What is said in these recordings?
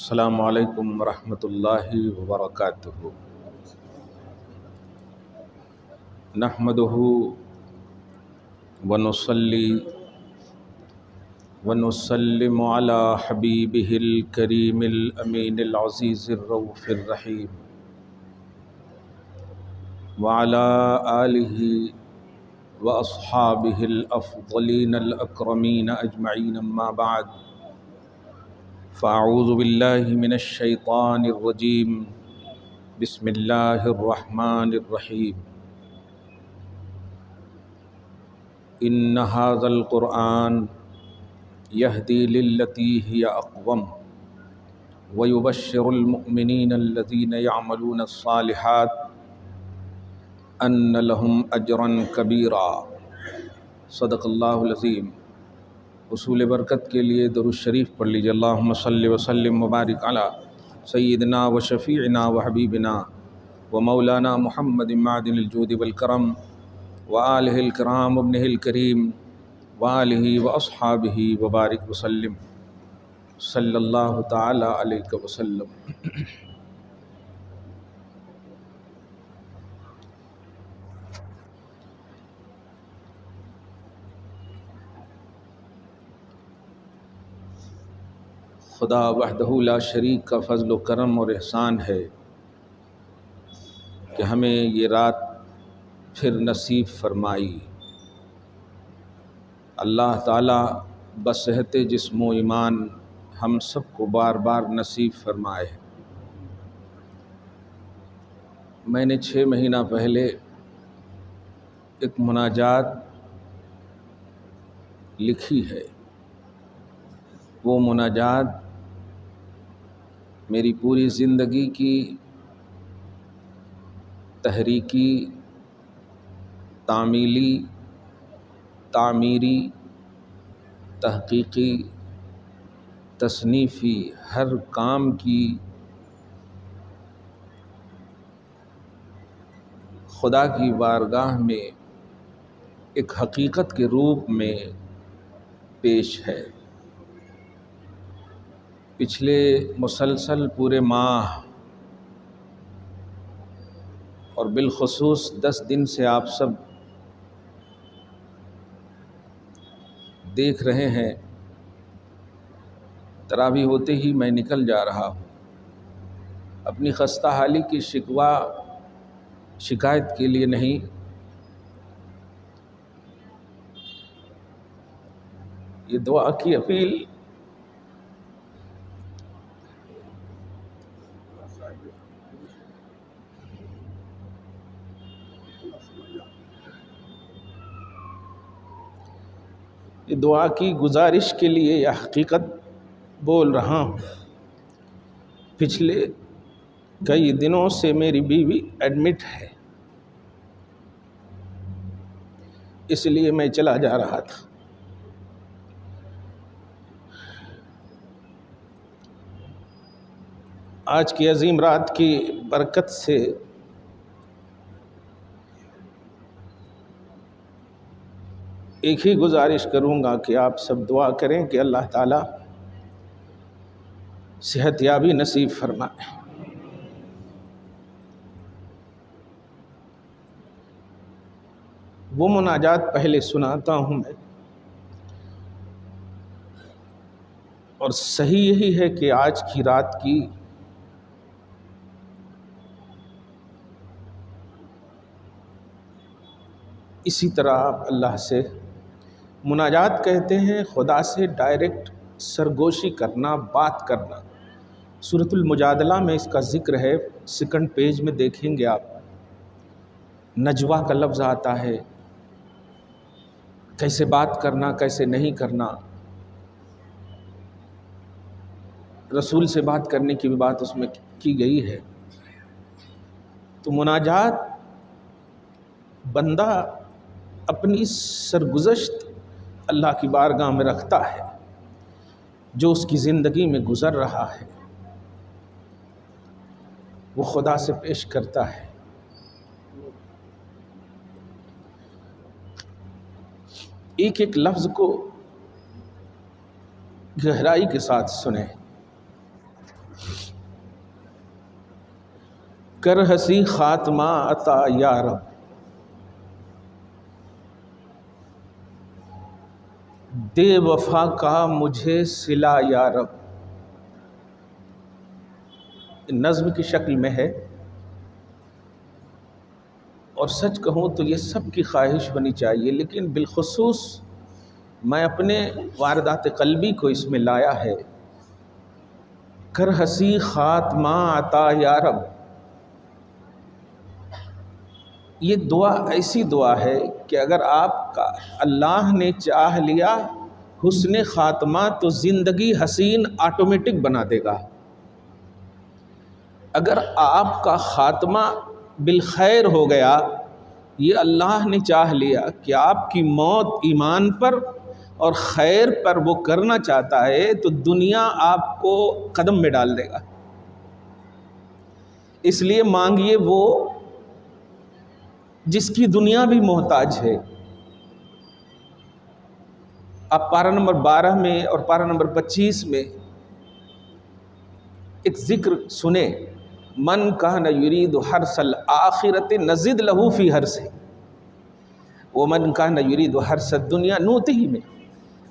السلام علیکم ورحمۃ اللہ وبرکاتہ۔ نحمدہ ونصلی ونسلم علی حبیبہ الکریم الامین العزیز الرؤوف الرحیم وعلی آلہ واصحابہ الافضلین الاکرمین اجمعین، اما بعد فاعوذ باللہ من الشیطان الرجیم، بسم اللہ الرحمن الرحیم۔ ان ھذا القرآن یہدی للتی ہی اقوم ویبشر المؤمنین الذین یعملون الصالحات ان لہم اجرا کبیرا۔ صدق اللہ العظیم۔ حصول برکت کے لیے درود شریف پڑھ لیجیے۔ اللہم صلی وسلم وبارک علی سیدنا و شفیعنا و حبیبنا و مولانا محمد معدن الجود والکرم وآلہ الکرام وابنہ الکریم وآلہ واصحابہ وبارک وسلم صلی اللہ تعالی علیہ وسلم۔ خدا وحدہ لا شریک کا فضل و کرم اور احسان ہے کہ ہمیں یہ رات پھر نصیب فرمائی۔ اللہ تعالیٰ بصحت جسم و ایمان ہم سب کو بار بار نصیب فرمائے۔ میں نے 6 مہینہ پہلے ایک مناجات لکھی ہے۔ وہ مناجات میری پوری زندگی کی تحریکی، تعمیلی، تعمیری، تحقیقی، تصنیفی ہر کام کی خدا کی بارگاہ میں ایک حقیقت کے روپ میں پیش ہے۔ پچھلے مسلسل پورے ماہ اور بالخصوص 10 دن سے آپ سب دیکھ رہے ہیں، تراویح ہوتے ہی میں نکل جا رہا ہوں۔ اپنی خستہ حالی کی شکایت کے لیے نہیں، یہ دعا کی اپیل یہ دعا کی گزارش کے لیے یہ حقیقت بول رہا ہوں۔ پچھلے کئی دنوں سے میری بیوی ایڈمٹ ہے، اس لیے میں چلا جا رہا تھا۔ آج کی عظیم رات کی برکت سے ایک ہی گزارش کروں گا کہ آپ سب دعا کریں کہ اللہ تعالیٰ صحت یابی نصیب فرمائے۔ وہ مناجات پہلے سناتا ہوں میں، اور صحیح یہی ہے کہ آج کی رات کی اسی طرح آپ اللہ سے مناجات کہتے ہیں، خدا سے ڈائریکٹ سرگوشی کرنا، بات کرنا۔ سورۃ المجادلہ میں اس کا ذکر ہے، 2 پیج میں دیکھیں گے آپ، نجوا کا لفظ آتا ہے، کیسے بات کرنا، کیسے نہیں کرنا۔ رسول سے بات کرنے کی بھی بات اس میں کی گئی ہے۔ تو مناجات بندہ اپنی سرگزشت اللہ کی بارگاہ میں رکھتا ہے، جو اس کی زندگی میں گزر رہا ہے وہ خدا سے پیش کرتا ہے۔ ایک ایک لفظ کو گہرائی کے ساتھ سنیں۔ کر ہنسی خاتمہ عطا یا رب، دے وفا کا مجھے صلہ یا رب۔ نظم کی شکل میں ہے، اور سچ کہوں تو یہ سب کی خواہش بنی چاہیے، لیکن بالخصوص میں اپنے واردات قلبی کو اس میں لایا ہے۔ کر ہنسی خاتمہ عطا یا رب، یہ دعا ایسی دعا ہے کہ اگر آپ کا اللہ نے چاہ لیا حسن خاتمہ تو زندگی حسین آٹومیٹک بنا دے گا۔ اگر آپ کا خاتمہ بالخیر ہو گیا، یہ اللہ نے چاہ لیا کہ آپ کی موت ایمان پر اور خیر پر وہ کرنا چاہتا ہے، تو دنیا آپ کو قدم میں ڈال دے گا۔ اس لیے مانگیے وہ جس کی دنیا بھی محتاج ہے۔ آپ پارہ نمبر 12 میں اور پارہ نمبر 25 میں ایک ذکر سنیں، من کان یرید حرث الآخرۃ نزد لہ فی حرثہ ومن کان یرید حرث الدنیا نؤتہ میں۔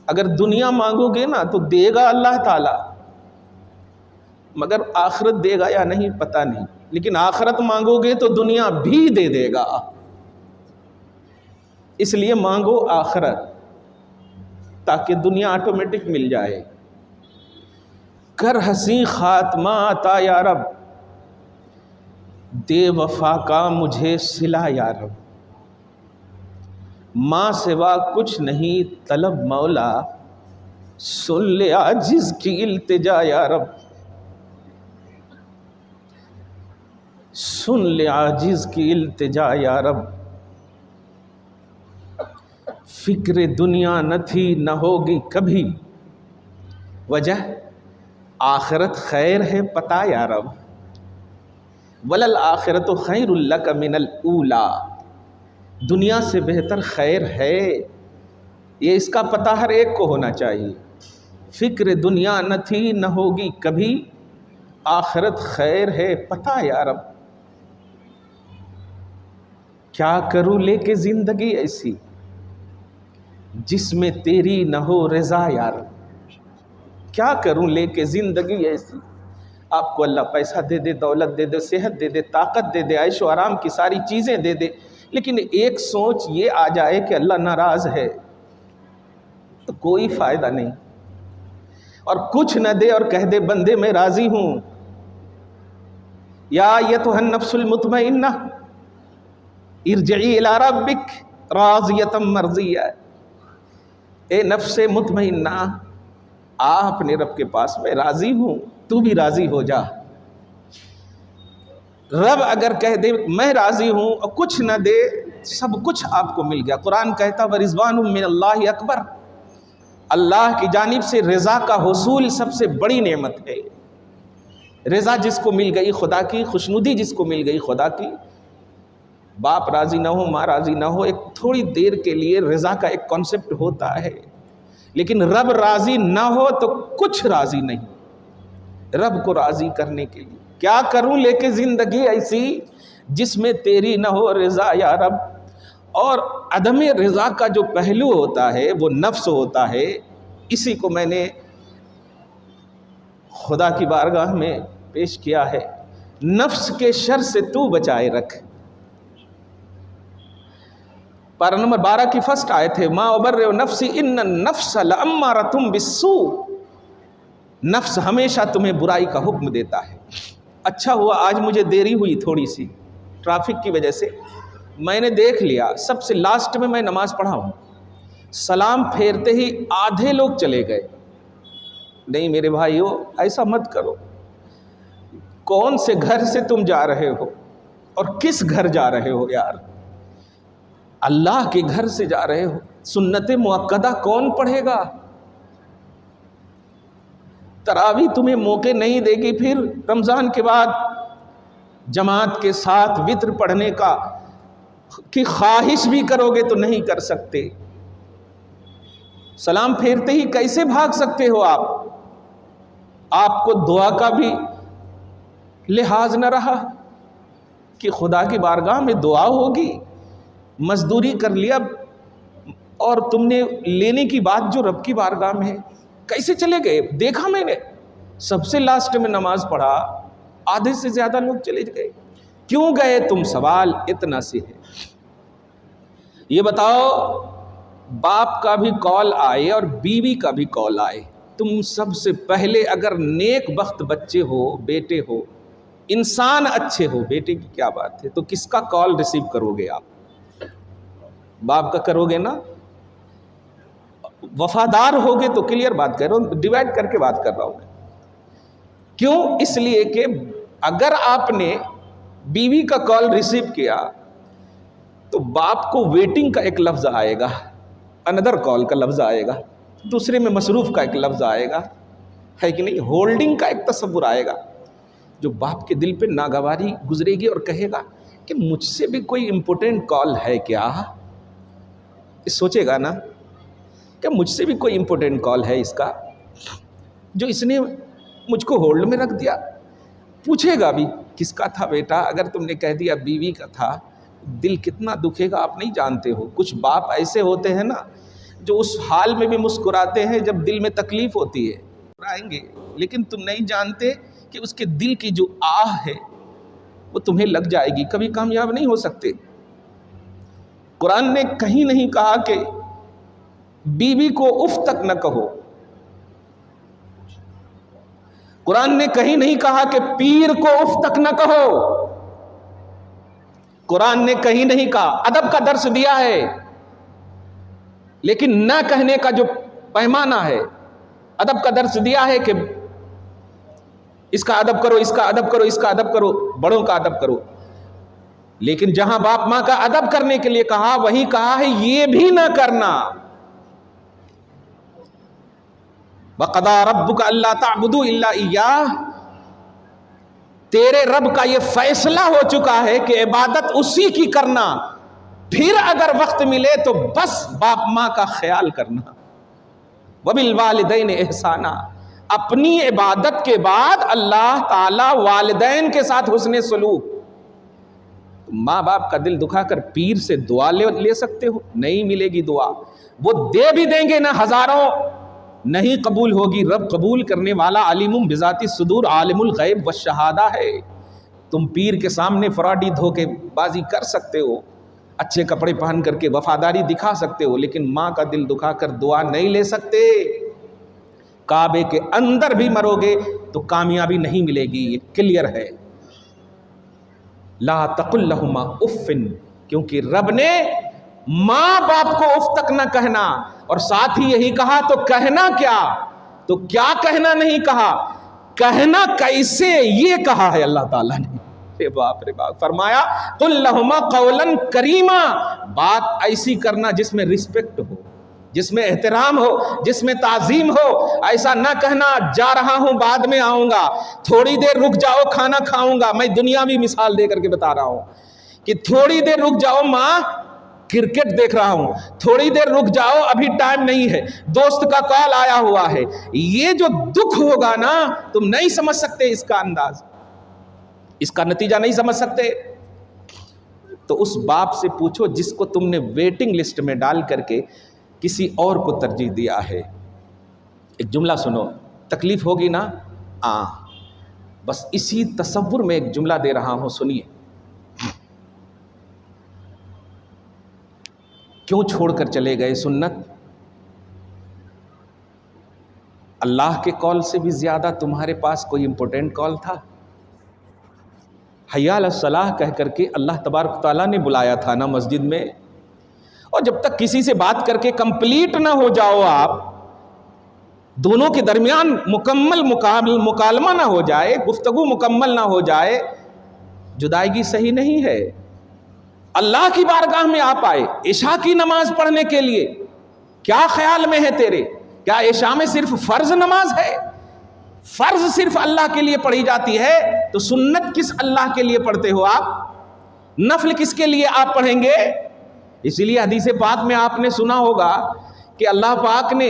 اگر دنیا مانگو گے نا تو دے گا اللہ تعالیٰ، مگر آخرت دے گا یا نہیں پتہ نہیں، لیکن آخرت مانگو گے تو دنیا بھی دے دے گا۔ اس لیے مانگو آخرت تاکہ دنیا آٹومیٹک مل جائے۔ کر ہنسی خاتمہ عطا یا رب، دے وفا کا مجھے صلہ یا رب۔ ماں سوا کچھ نہیں طلب مولا، سن لے عاجز کی التجا یا رب، سن لے عاجز کی التجا یا رب۔ فکر دنیا نہ تھی نہ ہوگی کبھی، وجہ آخرت خیر ہے پتہ یا رب، وللآخرۃ خیر لک من الاولی، دنیا سے بہتر خیر ہے، یہ اس کا پتہ ہر ایک کو ہونا چاہیے۔ فکر دنیا نہ تھی نہ ہوگی کبھی، آخرت خیر ہے پتہ یا رب۔ کیا کروں لے کے زندگی ایسی جس میں تیری نہ ہو رضا یا رب، کیا کروں لے کے زندگی ایسی۔ آپ کو اللہ پیسہ دے دے، دولت دے دے، صحت دے دے، طاقت دے دے، عیش و آرام کی ساری چیزیں دے دے، لیکن ایک سوچ یہ آ جائے کہ اللہ ناراض ہے تو کوئی فائدہ نہیں۔ اور کچھ نہ دے اور کہہ دے بندے میں راضی ہوں، یا ایتھا النفس المطمئنہ ارجعی الی ربک راضیۃ مرضیہ، اے نفس مطمئنہ آ اپنے رب کے پاس، میں راضی ہوں، تو بھی راضی ہو جا۔ رب اگر کہہ دے میں راضی ہوں اور کچھ نہ دے، سب کچھ آپ کو مل گیا۔ قرآن کہتا وَرِضْوَانٌ مِّنَ اللَّهِ اکبر، اللہ کی جانب سے رضا کا حصول سب سے بڑی نعمت ہے۔ رضا جس کو مل گئی خدا کی، خوشنودی جس کو مل گئی خدا کی، باپ راضی نہ ہو، ماں راضی نہ ہو، ایک تھوڑی دیر کے لیے رضا کا ایک کانسیپٹ ہوتا ہے، لیکن رب راضی نہ ہو تو کچھ راضی نہیں۔ رب کو راضی کرنے کے لیے کیا کروں لے کے زندگی ایسی جس میں تیری نہ ہو رضا یا رب۔ اور عدم رضا کا جو پہلو ہوتا ہے وہ نفس ہوتا ہے، اسی کو میں نے خدا کی بارگاہ میں پیش کیا ہے۔ نفس کے شر سے تو بچائے رکھ، پارہ نمبر 12 کی فرسٹ آیت ہے، ما ابرئ نفسی ان النفس لامارۃ بالسوء، نفس ہمیشہ تمہیں برائی کا حکم دیتا ہے۔ اچھا ہوا آج مجھے دیری ہوئی تھوڑی سی ٹریفک کی وجہ سے، میں نے دیکھ لیا سب سے لاسٹ میں نماز پڑھا ہوں، سلام پھیرتے ہی آدھے لوگ چلے گئے۔ نہیں میرے بھائیو ایسا مت کرو، کون سے گھر سے تم جا رہے ہو اور کس گھر جا رہے ہو یار؟ اللہ کے گھر سے جا رہے ہو، سنت مؤکدہ کون پڑھے گا؟ تراویح تمہیں موقع نہیں دے گی، پھر رمضان کے بعد جماعت کے ساتھ وتر پڑھنے کی خواہش بھی کرو گے تو نہیں کر سکتے۔ سلام پھیرتے ہی کیسے بھاگ سکتے ہو آپ کو دعا کا بھی لحاظ نہ رہا، کہ خدا کی بارگاہ میں دعا ہوگی؟ مزدوری کر لیا اور تم نے لینے کی بات جو رب کی بارگاہ میں ہے، کیسے چلے گئے؟ دیکھا میں نے سب سے لاسٹ میں نماز پڑھا، آدھے سے زیادہ لوگ چلے گئے۔ کیوں گئے تم؟ سوال اتنا سے ہے۔ یہ بتاؤ، باپ کا بھی کال آئے اور بیوی کا بھی کال آئے، تم سب سے پہلے اگر نیک بخت بچے ہو، بیٹے ہو، انسان اچھے ہو، بیٹے کی کیا بات ہے، تو کس کا کال ریسیو کرو گے آپ؟ باپ کا کرو گے نا؟ وفادار ہوگے تو کلیئر بات کر رہا ہوں، ڈیوائڈ کر کے بات کر رہا ہوں۔ کیوں؟ اس لیے کہ اگر آپ نے بیوی کا کال ریسیو کیا تو باپ کو ویٹنگ کا ایک لفظ آئے گا، اندر کال کا لفظ آئے گا، دوسرے میں مصروف کا ایک لفظ آئے گا، ہے کہ نہیں؟ ہولڈنگ کا ایک تصور آئے گا، جو باپ کے دل پہ ناگواری گزرے گی اور کہے گا کہ مجھ سے بھی کوئی امپورٹنٹ کال ہے کیا؟ سوچے گا نا کہ مجھ سے بھی کوئی امپورٹنٹ کال ہے اس کا، جو اس نے مجھ کو ہولڈ میں رکھ دیا۔ پوچھے گا بھی کس کا تھا بیٹا؟ اگر تم نے کہہ دیا بیوی کا تھا، دل کتنا دکھے گا آپ نہیں جانتے ہو۔ کچھ باپ ایسے ہوتے ہیں نا جو اس حال میں بھی مسکراتے ہیں جب دل میں تکلیف ہوتی ہے، مسکرائیں گے، لیکن تم نہیں جانتے کہ اس کے دل کی جو آہ ہے وہ تمہیں لگ جائے گی، کبھی کامیاب نہیں ہو سکتے۔ قرآن نے کہیں نہیں کہا کہ بیوی کو اف تک نہ کہو، قرآن نے کہیں نہیں کہا کہ پیر کو اف تک نہ کہو، قرآن نے کہیں نہیں کہا، ادب کا درس دیا ہے، لیکن نہ کہنے کا جو پیمانہ ہے، ادب کا درس دیا ہے کہ اس کا ادب کرو، اس کا ادب کرو، اس کا ادب کرو، بڑوں کا ادب کرو، لیکن جہاں باپ ماں کا ادب کرنے کے لیے کہا وہیں کہا ہے یہ بھی نہ کرنا۔ وَقَضَىٰ رَبُّكَ أَلَّا تَعْبُدُوا إِلَّا إِيَّاهُ، تیرے رب کا یہ فیصلہ ہو چکا ہے کہ عبادت اسی کی کرنا، پھر اگر وقت ملے تو بس باپ ماں کا خیال کرنا۔ وَبِالْوَالِدَيْنِ إِحْسَانًا، اپنی عبادت کے بعد اللہ تعالی والدین کے ساتھ حسن سلوک۔ ماں باپ کا دل دکھا کر پیر سے دعا لے سکتے ہو؟ نہیں ملے گی دعا، وہ دے بھی دیں گے نا ہزاروں، نہیں قبول ہوگی۔ رب قبول کرنے والا علیم بذات الصدور، عالم الغیب والشہادہ ہے۔ تم پیر کے سامنے فراڈی دھوکے بازی کر سکتے ہو، اچھے کپڑے پہن کر کے وفاداری دکھا سکتے ہو، لیکن ماں کا دل دکھا کر دعا نہیں لے سکتے۔ کعبے کے اندر بھی مرو گے تو کامیابی نہیں ملے گی، یہ کلیئر ہے۔ لا تقل لہما اف، کیونکہ رب نے ماں باپ کو اف تک نہ کہنا، اور ساتھ ہی یہی کہا تو کہنا کیا؟ تو کیا کہنا نہیں کہا، کہنا کیسے یہ کہا ہے اللہ تعالیٰ نے۔ رے باپ رے باپ، فرمایا قل لہما قولا کریما، بات ایسی کرنا جس میں رسپیکٹ ہو، جس میں احترام ہو، جس میں تعظیم ہو۔ ایسا نہ کہنا جا رہا ہوں بعد میں آؤں گا، تھوڑی دیر رک جاؤ کھانا کھاؤں گا۔ میں دنیاوی مثال دے کر کے بتا رہا ہوں کہ تھوڑی دیر رک جاؤ ماں، کرکٹ دیکھ رہا ہوں، تھوڑی دیر رک جاؤ ابھی ٹائم نہیں ہے، دوست کا کال آیا ہوا ہے۔ یہ جو دکھ ہوگا نا، تم نہیں سمجھ سکتے اس کا انداز، اس کا نتیجہ نہیں سمجھ سکتے۔ تو اس باپ سے پوچھو جس کو تم نے ویٹنگ لسٹ میں ڈال کر کے کسی اور کو ترجیح دیا ہے۔ ایک جملہ سنو، تکلیف ہوگی نا؟ بس اسی تصور میں ایک جملہ دے رہا ہوں، سنیے۔ کیوں چھوڑ کر چلے گئے سنت؟ اللہ کے کال سے بھی زیادہ تمہارے پاس کوئی امپورٹنٹ کال تھا؟ حی علی الصلاح کہہ کر کے اللہ تبارک تعالیٰ نے بلایا تھا نا مسجد میں، اور جب تک کسی سے بات کر کے کمپلیٹ نہ ہو جاؤ، آپ دونوں کے درمیان مکمل مکالمہ نہ ہو جائے، گفتگو مکمل نہ ہو جائے، جدائیگی صحیح نہیں ہے۔ اللہ کی بارگاہ میں آپ آئے عشاء کی نماز پڑھنے کے لیے، کیا خیال میں ہے تیرے؟ کیا عشاء میں صرف فرض نماز ہے؟ فرض صرف اللہ کے لیے پڑھی جاتی ہے، تو سنت کس اللہ کے لیے پڑھتے ہو آپ؟ نفل کس کے لیے آپ پڑھیں گے؟ اسی لیے حدیث پاک میں آپ نے سنا ہوگا کہ اللہ پاک نے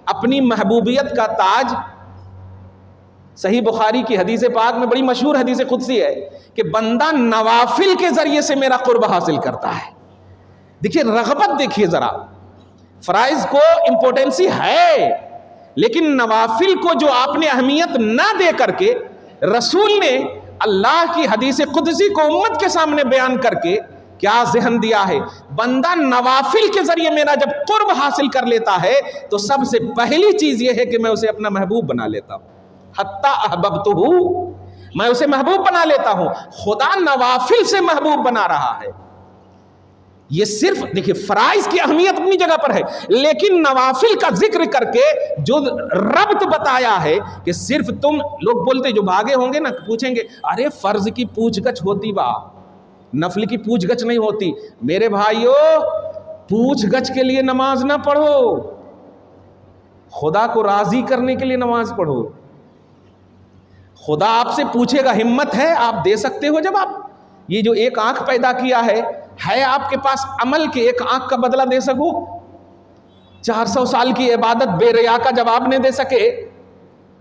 اپنی محبوبیت کا تاج صحیح بخاری کی حدیث پاک میں بڑی مشہور حدیث قدسی ہے کہ بندہ نوافل کے ذریعے سے میرا قرب حاصل کرتا ہے. دیکھیے رغبت، دیکھیے ذرا، فرائض کو امپورٹنسی ہے، لیکن نوافل کو جو آپ نے اہمیت نہ دے کر کے رسول نے اللہ کی حدیث قدسی کو امت کے سامنے بیان کر کے کیا ذہن دیا ہے. بندہ نوافل کے ذریعے میرا جب قرب حاصل کر لیتا ہے تو سب سے پہلی چیز یہ ہے کہ میں اسے اپنا محبوب بنا لیتا ہوں. حتی احببتہ، میں اسے محبوب بنا لیتا ہوں. خدا نوافل سے محبوب بنا رہا ہے. یہ صرف دیکھیے فرائض کی اہمیت اپنی جگہ پر ہے، لیکن نوافل کا ذکر کر کے جو ربط بتایا ہے کہ صرف تم لوگ بولتے جو بھاگے ہوں گے نا، پوچھیں گے ارے فرض کی پوچھ گچھ ہوتی با، نفل کی پوچھ گچھ نہیں ہوتی. میرے بھائیو، پوچھ گچھ کے لیے نماز نہ پڑھو، خدا کو راضی کرنے کے لیے نماز پڑھو. خدا آپ سے پوچھے گا، ہمت ہے آپ دے سکتے ہو؟ جب آپ یہ جو ایک آنکھ پیدا کیا ہے آپ کے پاس عمل کے ایک آنکھ کا بدلہ دے سکو؟ 400 سال کی عبادت بے ریا کا جواب نہیں دے سکے؟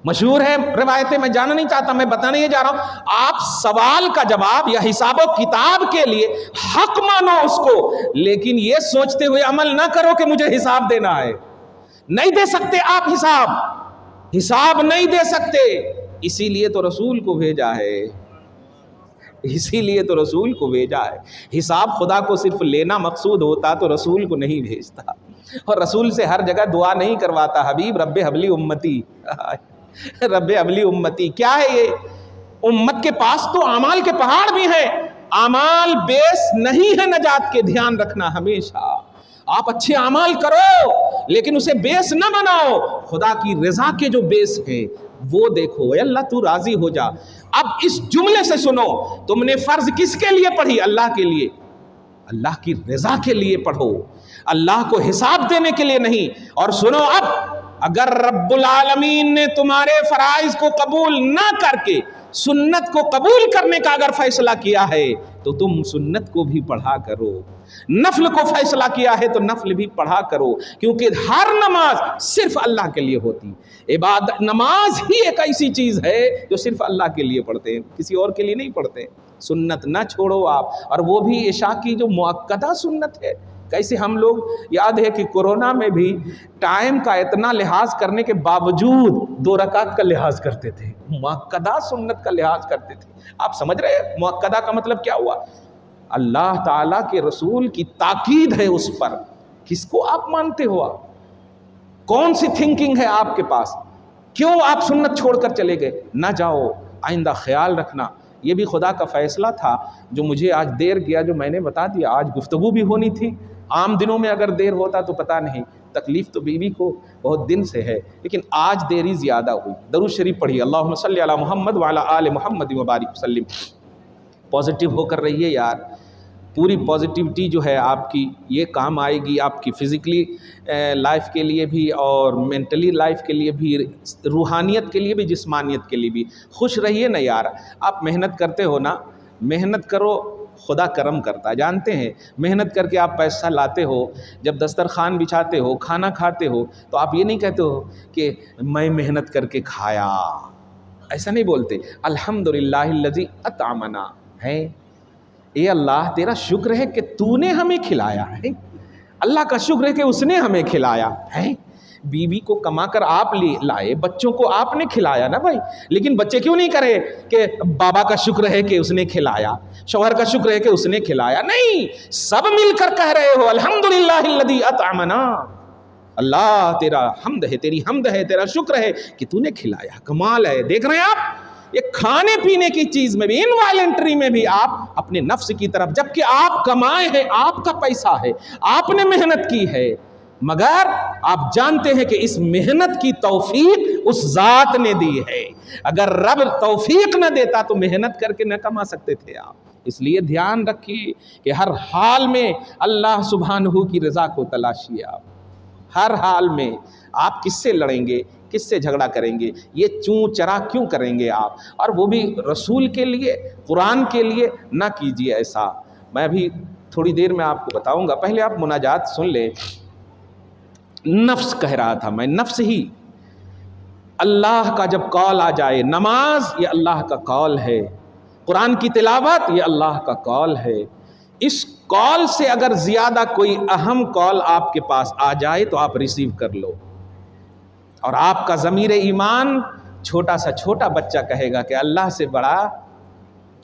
مشہور ہے روایتیں، میں جانا نہیں چاہتا، میں بتانے یہ جا رہا ہوں. آپ سوال کا جواب یا حساب و کتاب کے لیے حق مانو اس کو، لیکن یہ سوچتے ہوئے عمل نہ کرو کہ مجھے حساب دینا ہے. نہیں دے سکتے آپ حساب نہیں دے سکتے. اسی لیے تو رسول کو بھیجا ہے، اسی لیے تو رسول کو بھیجا ہے. حساب خدا کو صرف لینا مقصود ہوتا تو رسول کو نہیں بھیجتا، اور رسول سے ہر جگہ دعا نہیں کرواتا. حبیب رب حبلی امتی، رب حبلی امتی کیا ہے یہ؟ امت کے پاس تو اعمال کے پہاڑ بھی ہیں. اعمال بیس نہیں ہے نجات کے، دھیان رکھنا ہمیشہ. آپ اچھے اعمال کرو لیکن اسے بیس نہ بناؤ. خدا کی رضا کے جو بیس ہیں وہ دیکھو. اے اللہ تو راضی ہو جا. اب اس جملے سے سنو، تم نے فرض کس کے لیے پڑھی؟ اللہ کے لیے، اللہ کی رضا کے لیے پڑھو، اللہ کو حساب دینے کے لیے نہیں. اور سنو، اب اگر رب العالمین نے تمہارے فرائض کو قبول نہ کر کے سنت کو قبول کرنے کا اگر فیصلہ کیا ہے تو تم سنت کو بھی پڑھا کرو. نفل کو فیصلہ کیا ہے تو نفل بھی پڑھا کرو، کیونکہ ہر نماز صرف اللہ کے لیے ہوتی. عبادت نماز ہی ایک ایسی چیز ہے جو صرف اللہ کے لیے پڑھتے ہیں، کسی اور کے لیے نہیں پڑھتے. سنت نہ چھوڑو آپ، اور وہ بھی عشاء کی جو مؤکدہ سنت ہے. کیسے ہم لوگ، یاد ہے کہ کورونا میں بھی ٹائم کا اتنا لحاظ کرنے کے باوجود 2 رکعت کا لحاظ کرتے تھے، مؤکدہ سنت کا لحاظ کرتے تھے. آپ سمجھ رہے ہیں مؤکدہ کا مطلب کیا ہوا؟ اللہ تعالیٰ کے رسول کی تاکید ہے اس پر. کس کو آپ مانتے ہو؟ آپ کون سی تھنکنگ ہے آپ کے پاس؟ کیوں آپ سنت چھوڑ کر چلے گئے؟ نہ جاؤ، آئندہ خیال رکھنا. یہ بھی خدا کا فیصلہ تھا جو مجھے آج دیر کیا، جو میں نے بتا دیا. آج گفتگو بھی ہونی تھی، عام دنوں میں اگر دیر ہوتا تو پتہ نہیں، تکلیف تو بیوی کو بہت دن سے ہے، لیکن آج دیری زیادہ ہوئی. درود شریف پڑھی، اللہم صلی علی محمد وعلی آل محمد وبارک وسلم. پازیٹیو ہو کر رہیے یار. پوری پازیٹیوٹی جو ہے آپ کی یہ کام آئے گی، آپ کی فزیکلی لائف کے لیے بھی اور مینٹلی لائف کے لیے بھی، روحانیت کے لیے بھی، جسمانیت کے لیے بھی. خوش رہیے نا یار. آپ محنت کرتے ہو نا، محنت کرو، خدا کرم کرتا ہے. جانتے ہیں محنت کر کے آپ پیسہ لاتے ہو، جب دسترخوان بچھاتے ہو، کھانا کھاتے ہو، تو آپ یہ نہیں کہتے ہو کہ میں محنت کر کے کھایا. ایسا نہیں بولتے. الحمدللہ الذی اطعمنا ہے. اے اللہ تیرا شکر ہے کہ تو نے ہمیں کھلایا ہے. اللہ کا شکر ہے کہ اس نے ہمیں کھلایا ہے. بیوی کو کما کر آپ لائے، بچوں کو آپ نے کھلایا نا بھائی. لیکن بچے کیوں نہیں کرے کہ بابا کا شکر ہے کہ اس نے کھلایا، شوہر کا شکر ہے کہ اس نے کھلایا؟ نہیں، سب مل کر کہہ رہے ہو الحمدللہ الذی اطعمنا. اللہ تیرا حمد ہے، تیری حمد ہے، تیرا شکر ہے کہ تو نے کھلایا. کمال ہے. دیکھ رہے ہیں آپ، یہ کھانے پینے کی چیز میں بھی، انوائلنٹری میں بھی آپ اپنے نفس کی طرف، جبکہ آپ کمائے ہیں، آپ کا پیسہ ہے، آپ نے محنت کی ہے، مگر آپ جانتے ہیں کہ اس محنت کی توفیق اس ذات نے دی ہے. اگر رب توفیق نہ دیتا تو محنت کر کے نہ کما سکتے تھے آپ. اس لیے دھیان رکھیے کہ ہر حال میں اللہ سبحانہ کی رضا کو تلاشیے. آپ ہر حال میں آپ کس سے لڑیں گے، کس سے جھگڑا کریں گے، یہ چوں چرا کیوں کریں گے آپ؟ اور وہ بھی رسول کے لیے، قرآن کے لیے نہ کیجیے ایسا. میں بھی تھوڑی دیر میں آپ کو بتاؤں گا، پہلے آپ مناجات سن لیں. نفس کہہ رہا تھا میں، نفس ہی اللہ کا جب کال آ جائے، نماز یہ اللہ کا کال ہے، قرآن کی تلاوت یہ اللہ کا کال ہے، اس کال سے اگر زیادہ کوئی اہم کال آپ کے پاس آ جائے تو آپ ریسیو کر لو، اور آپ کا ضمیر ایمان چھوٹا سا چھوٹا بچہ کہے گا کہ اللہ سے بڑا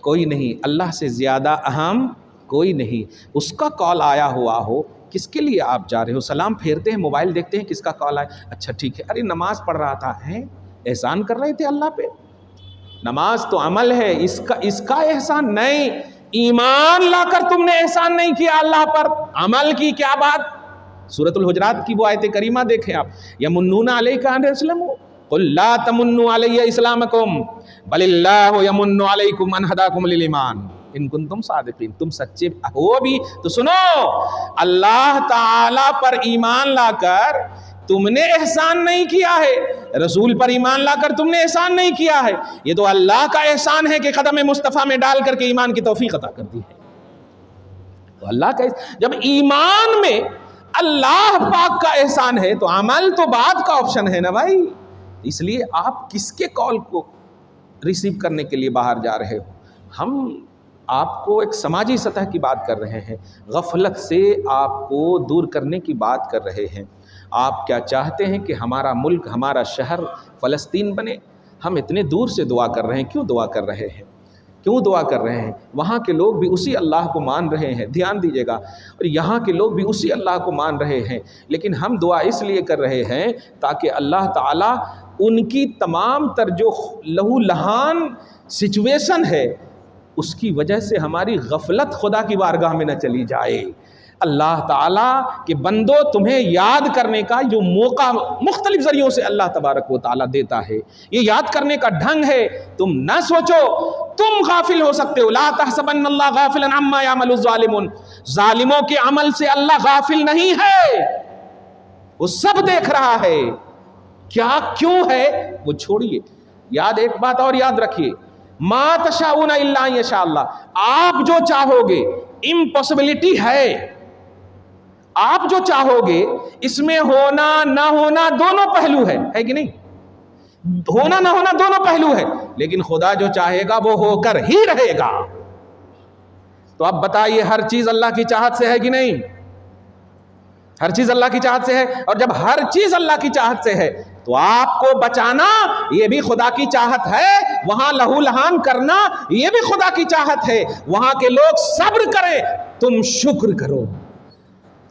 کوئی نہیں، اللہ سے زیادہ اہم کوئی نہیں۔ اس کا کال آیا ہوا ہو، کس کے لیے آپ جا رہے ہو؟ سلام پھیرتے ہیں، موبائل دیکھتے ہیں کس کا کال آیا، اچھا ٹھیک ہے، ارے نماز پڑھ رہا تھا، ہیں احسان کر رہے تھے اللہ پہ؟ نماز تو عمل ہے، اس کا احسان نہیں، ایمان لا کر تم نے احسان نہیں کیا اللہ پر، عمل کی کیا بات؟ سورۃ الحجرات کی وہ آیت کریمہ دیکھیں آپ، یمنون علیک ان اسلموا قل لا تمنوا علی اسلامکم بل اللہ یمن علیکم ان ہداکم للایمان ان کنتم صادقین۔ تم سچے ہو بھی تو سنو، اللہ تعالی پر ایمان لا کر تم نے احسان نہیں کیا ہے، رسول پر ایمان لا کر تم نے احسان نہیں کیا ہے، یہ تو اللہ کا احسان ہے کہ قدم مصطفیٰ میں ڈال کر کے ایمان کی توفیق عطا کر دی ہے۔ تو اللہ کا جب ایمان میں اللہ پاک کا احسان ہے تو عمل تو بعد کا آپشن ہے نا بھائی۔ اس لیے آپ کس کے کال کو ریسیو کرنے کے لیے باہر جا رہے ہو؟ ہم آپ کو ایک سماجی سطح کی بات کر رہے ہیں، غفلت سے آپ کو دور کرنے کی بات کر رہے ہیں۔ آپ کیا چاہتے ہیں کہ ہمارا ملک، ہمارا شہر فلسطین بنے؟ ہم اتنے دور سے دعا کر رہے ہیں، کیوں دعا کر رہے ہیں؟ کیوں دعا کر رہے ہیں؟ وہاں کے لوگ بھی اسی اللہ کو مان رہے ہیں، دھیان دیجیے گا، اور یہاں کے لوگ بھی اسی اللہ کو مان رہے ہیں، لیکن ہم دعا اس لیے کر رہے ہیں تاکہ اللہ تعالیٰ ان کی تمام تر جو لہو لہان سچویشن ہے اس کی وجہ سے ہماری غفلت خدا کی بارگاہ میں نہ چلی جائے۔ اللہ تعالیٰ کہ بندو تمہیں یاد کرنے کا جو موقع مختلف ذریعوں سے اللہ تبارک و تعالیٰ دیتا ہے، یہ یاد کرنے کا ڈھنگ ہے۔ تم نہ سوچو تم غافل ہو سکتے ہو، لا تحسبن اللہ غافلا عما یعمل الظالمون، ظالموں کے عمل سے اللہ غافل نہیں ہے، وہ سب دیکھ رہا ہے۔ کیا کیوں ہے وہ چھوڑیے، یاد ایک بات اور یاد رکھیے، ما تشاؤون الا ان یشاء اللہ، آپ جو چاہو گے امپاسبلٹی ہے، آپ جو چاہو گے اس میں ہونا نہ ہونا دونوں پہلو ہے کہ نہیں؟ ہونا نہ ہونا دونوں پہلو ہے، لیکن خدا جو چاہے گا وہ ہو کر ہی رہے گا۔ تو اب بتائیے ہر چیز اللہ کی چاہت سے ہے کہ نہیں؟ ہر چیز اللہ کی چاہت سے ہے، اور جب ہر چیز اللہ کی چاہت سے ہے تو آپ کو بچانا یہ بھی خدا کی چاہت ہے، وہاں لہو لہان کرنا یہ بھی خدا کی چاہت ہے، وہاں کے لوگ صبر کریں تم شکر کرو،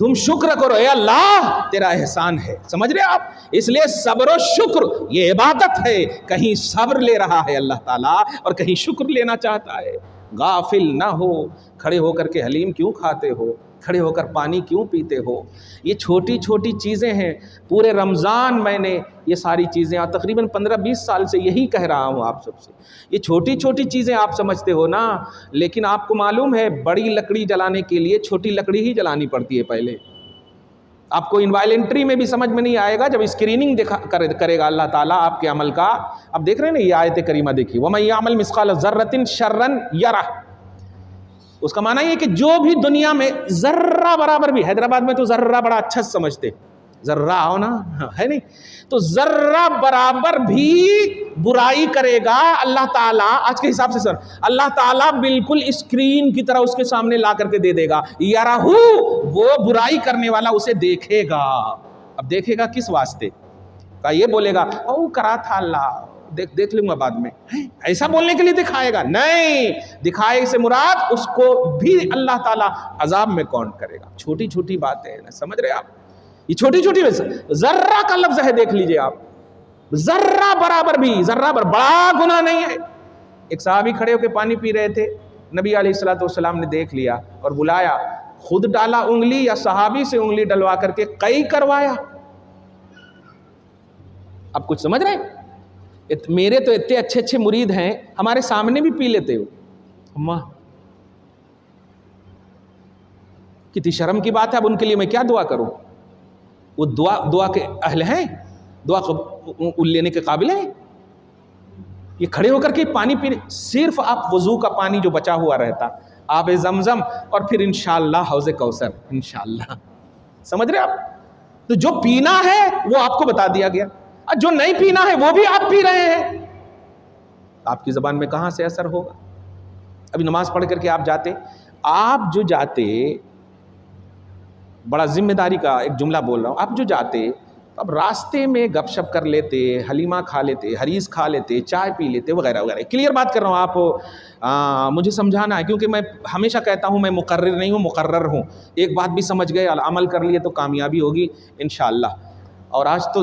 تم شکر کرو، اے اللہ تیرا احسان ہے، سمجھ رہے آپ؟ اس لیے صبر و شکر یہ عبادت ہے، کہیں صبر لے رہا ہے اللہ تعالیٰ اور کہیں شکر لینا چاہتا ہے۔ غافل نہ ہو، کھڑے ہو کر کے حلیم کیوں کھاتے ہو، کھڑے ہو کر پانی کیوں پیتے ہو؟ یہ چھوٹی چھوٹی چیزیں ہیں، پورے رمضان میں نے یہ ساری چیزیں، اور تقریباً 15-20 سال سے یہی کہہ رہا ہوں آپ سب سے، یہ چھوٹی چھوٹی چیزیں آپ سمجھتے ہو نا، لیکن آپ کو معلوم ہے بڑی لکڑی جلانے کے لیے چھوٹی لکڑی ہی جلانی پڑتی ہے پہلے۔ آپ کو انوائلنٹری میں بھی سمجھ میں نہیں آئے گا جب اسکریننگ کرے گا اللہ تعالیٰ آپ کے عمل کا۔ اب دیکھ رہے ہیں نا یہ آیت کریمہ دیکھیے، وَمَن يَعْمَلْ مِثْقَالَ ذَرَّةٍ شَرًّا يَرَهُ، اس کا معنی یہ کہ جو بھی دنیا میں ذرہ برابر بھی، حیدرآباد میں تو ذرہ بڑا اچھا سمجھتے، ذرہ آؤ نا، ہے نہیں؟ تو ذرہ برابر بھی برائی کرے گا اللہ تعالیٰ، آج کے حساب سے سر اللہ تعالیٰ بالکل اسکرین کی طرح اس کے سامنے لا کر کے دے دے گا، یرہو، وہ برائی کرنے والا اسے دیکھے گا۔ اب دیکھے گا کس واسطے؟ کا یہ بولے گا او کرا تھا اللہ، دیکھ لوں گا بعد میں، ایسا بولنے کے لیے دکھائے گا؟ نہیں، دکھائے سے مراد اس کو بھی اللہ تعالیٰ عذاب میں کاؤنٹ کرے گا۔ چھوٹی چھوٹی باتیں ہیں، سمجھ رہے آپ؟ یہ چھوٹی چھوٹی ذرہ کا لفظ ہے، دیکھ لیجئے آپ، ذرہ برابر بھی، ذرہ بڑا گناہ نہیں ہے۔ ایک صحابی کھڑے ہو کے پانی پی رہے تھے، نبی علیہ السلام نے دیکھ لیا اور بلایا، خود ڈالا انگلی یا صحابی سے انگلی ڈلوا کر کے قئی کروایا؟ اب کچھ سمجھ رہے ہیں؟ میرے تو اتنے اچھے اچھے مرید ہیں، ہمارے سامنے بھی پی لیتے ہو، اماں کتنی شرم کی بات ہے۔ اب ان کے لیے میں کیا دعا کروں؟ وہ دعا کے اہل ہیں، دعا لینے کے قابل ہیں؟ یہ کھڑے ہو کر کے پانی پینے، صرف آپ وضو کا پانی جو بچا ہوا رہتا، آب زمزم، اور پھر انشاءاللہ حوض کوثر، انشاءاللہ، سمجھ رہے آپ؟ تو جو پینا ہے وہ آپ کو بتا دیا گیا۔ اور جو نہیں پینا ہے وہ بھی آپ پی رہے ہیں، آپ کی زبان میں کہاں سے اثر ہوگا؟ ابھی نماز پڑھ کر کے آپ جاتے، آپ جو جاتے، بڑا ذمہ داری کا ایک جملہ بول رہا ہوں، آپ جو جاتے اب راستے میں گپ شپ کر لیتے، حلیمہ کھا لیتے، حریص کھا لیتے، چائے پی لیتے وغیرہ وغیرہ. کلیئر بات کر رہا ہوں، آپ مجھے سمجھانا ہے، کیونکہ میں ہمیشہ کہتا ہوں میں مقرر نہیں ہوں، مقرر ہوں. ایک بات بھی سمجھ گئے، عمل کر لیے تو کامیابی ہوگی انشاءاللہ. اور آج تو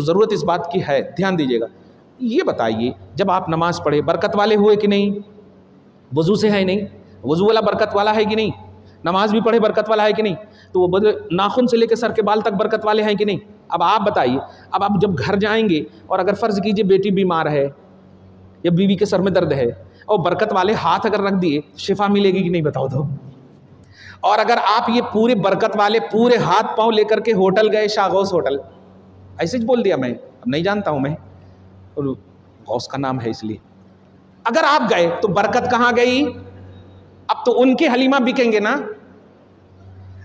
ضرورت اس بات کی ہے، دھیان دیجیے گا. یہ بتائیے جب آپ نماز پڑھے برکت والے ہوئے کہ نہیں؟ وضو سے ہے نہیں؟ وضو والا برکت والا ہے کہ نہیں؟ نماز بھی پڑھے برکت والا ہے کہ نہیں؟ تو وہ ناخن سے لے کے سر کے بال تک برکت والے ہیں کہ نہیں؟ اب آپ بتائیے، اب آپ جب گھر جائیں گے اور اگر فرض کیجئے بیٹی بیمار ہے یا بیوی کے سر میں درد ہے اور برکت والے ہاتھ اگر رکھ دیے، شفا ملے گی کہ نہیں بتاؤ تو؟ اور اگر آپ یہ پورے برکت والے پورے ہاتھ پاؤں لے کر کے ہوٹل گئے، شاہ غوث ہوٹل، ایسے ہی بول دیا، میں اب نہیں جانتا ہوں، میں غوث کا نام ہے اس لیے. اگر آپ گئے تو برکت کہاں گئی؟ اب تو ان کے حلیمہ بکیں گے نا،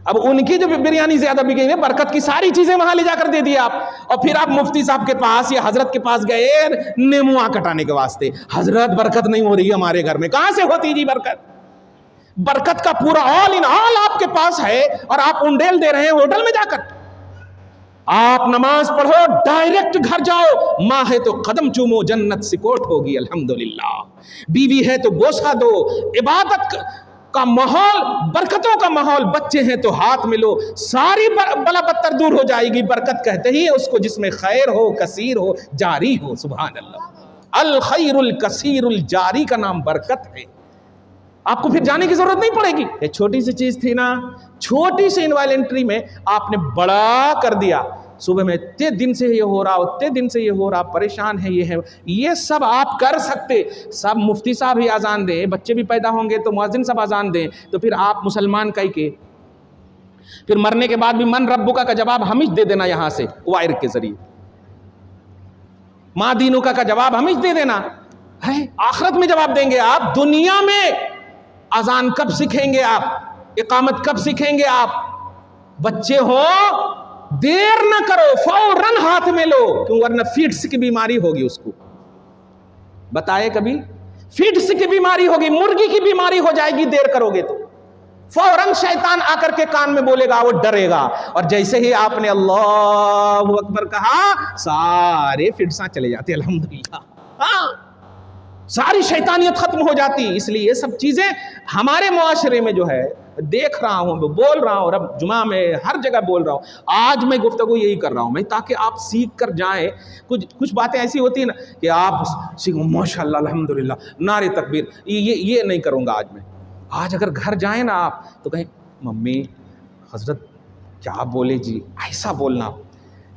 اب ان کی جو بریانی زیادہ بکیں گے، برکت کی ساری چیزیں وہاں لے جا کر دے دیا آپ. اور پھر آپ مفتی صاحب کے پاس یا حضرت کے پاس گئے نیموا کٹانے کے واسطے، حضرت برکت نہیں ہو رہی ہے ہمارے گھر میں. کہاں سے ہوتی جی برکت؟ برکت کا پورا آل ان آل آپ کے پاس ہے اور آپ انڈیل دے رہے ہیں ہوٹل میں جا کر. آپ نماز پڑھو، ڈائریکٹ گھر جاؤ، ماں ہے تو قدم چومو، جنت سکوٹ ہوگی الحمدللہ. بیوی ہے تو بوسہ دو، عبادت کا ماحول، برکتوں کا ماحول، بچے ہیں تو ہاتھ ملو، ساری بلا بدتر دور ہو جائے گی. برکت کہتے ہی اس کو جس میں خیر ہو، کثیر ہو، جاری ہو. سبحان اللہ، الخیر الکثیر الجاری کا نام برکت ہے. آپ کو پھر جانے کی ضرورت نہیں پڑے گی. یہ چھوٹی سی چیز تھی نا، چھوٹی سی انوائلنٹری میں آپ نے بڑا کر دیا. صبح میں اتنے دن سے یہ ہو رہا، اتنے دن سے یہ ہو رہا، پریشان ہے، یہ ہے، یہ سب آپ کر سکتے. سب مفتی صاحب ہی اذان دیں، بچے بھی پیدا ہوں گے تو مؤذن صاحب اذان دیں، تو پھر آپ مسلمان کہہ کے پھر مرنے کے بعد بھی من ربک کا جواب ہم ہی دے دینا، یہاں سے وائر کے ذریعے ما دینک کا جواب ہم ہی دے دینا ہے. آخرت میں جواب دیں گے آپ. دنیا میں اذان کب سیکھیں گے آپ؟ اقامت کب سیکھیں گے آپ؟ بچے ہو دیر نہ کرو، فوراً ہاتھ میں لو، کیوں ورنہ فیٹس کی بیماری ہوگی. اس کو بتائے کبھی؟ فیٹس کی بیماری ہوگی، مرغی کی بیماری ہو جائے گی دیر کرو گے تو. فوراً شیطان آ کر کے کان میں بولے گا، وہ ڈرے گا، اور جیسے ہی آپ نے اللہ اکبر کہا سارے فٹساں چلے جاتے الحمدللہ. ہاں، ساری شیطانیت ختم ہو جاتی. اس لیے یہ سب چیزیں ہمارے معاشرے میں جو ہے دیکھ رہا ہوں، بول رہا ہوں، رب جمعہ میں ہر جگہ بول رہا ہوں. آج میں گفتگو یہی کر رہا ہوں میں، تاکہ آپ سیکھ کر جائیں. کچھ باتیں ایسی ہوتی ہیں نا کہ آپ سیکھو، ماشاءاللہ الحمدللہ، نعرے تکبیر، یہ نہیں کروں گا آج میں. آج اگر گھر جائیں نا آپ تو کہیں ممی حضرت کیا بولے جی، ایسا بولنا.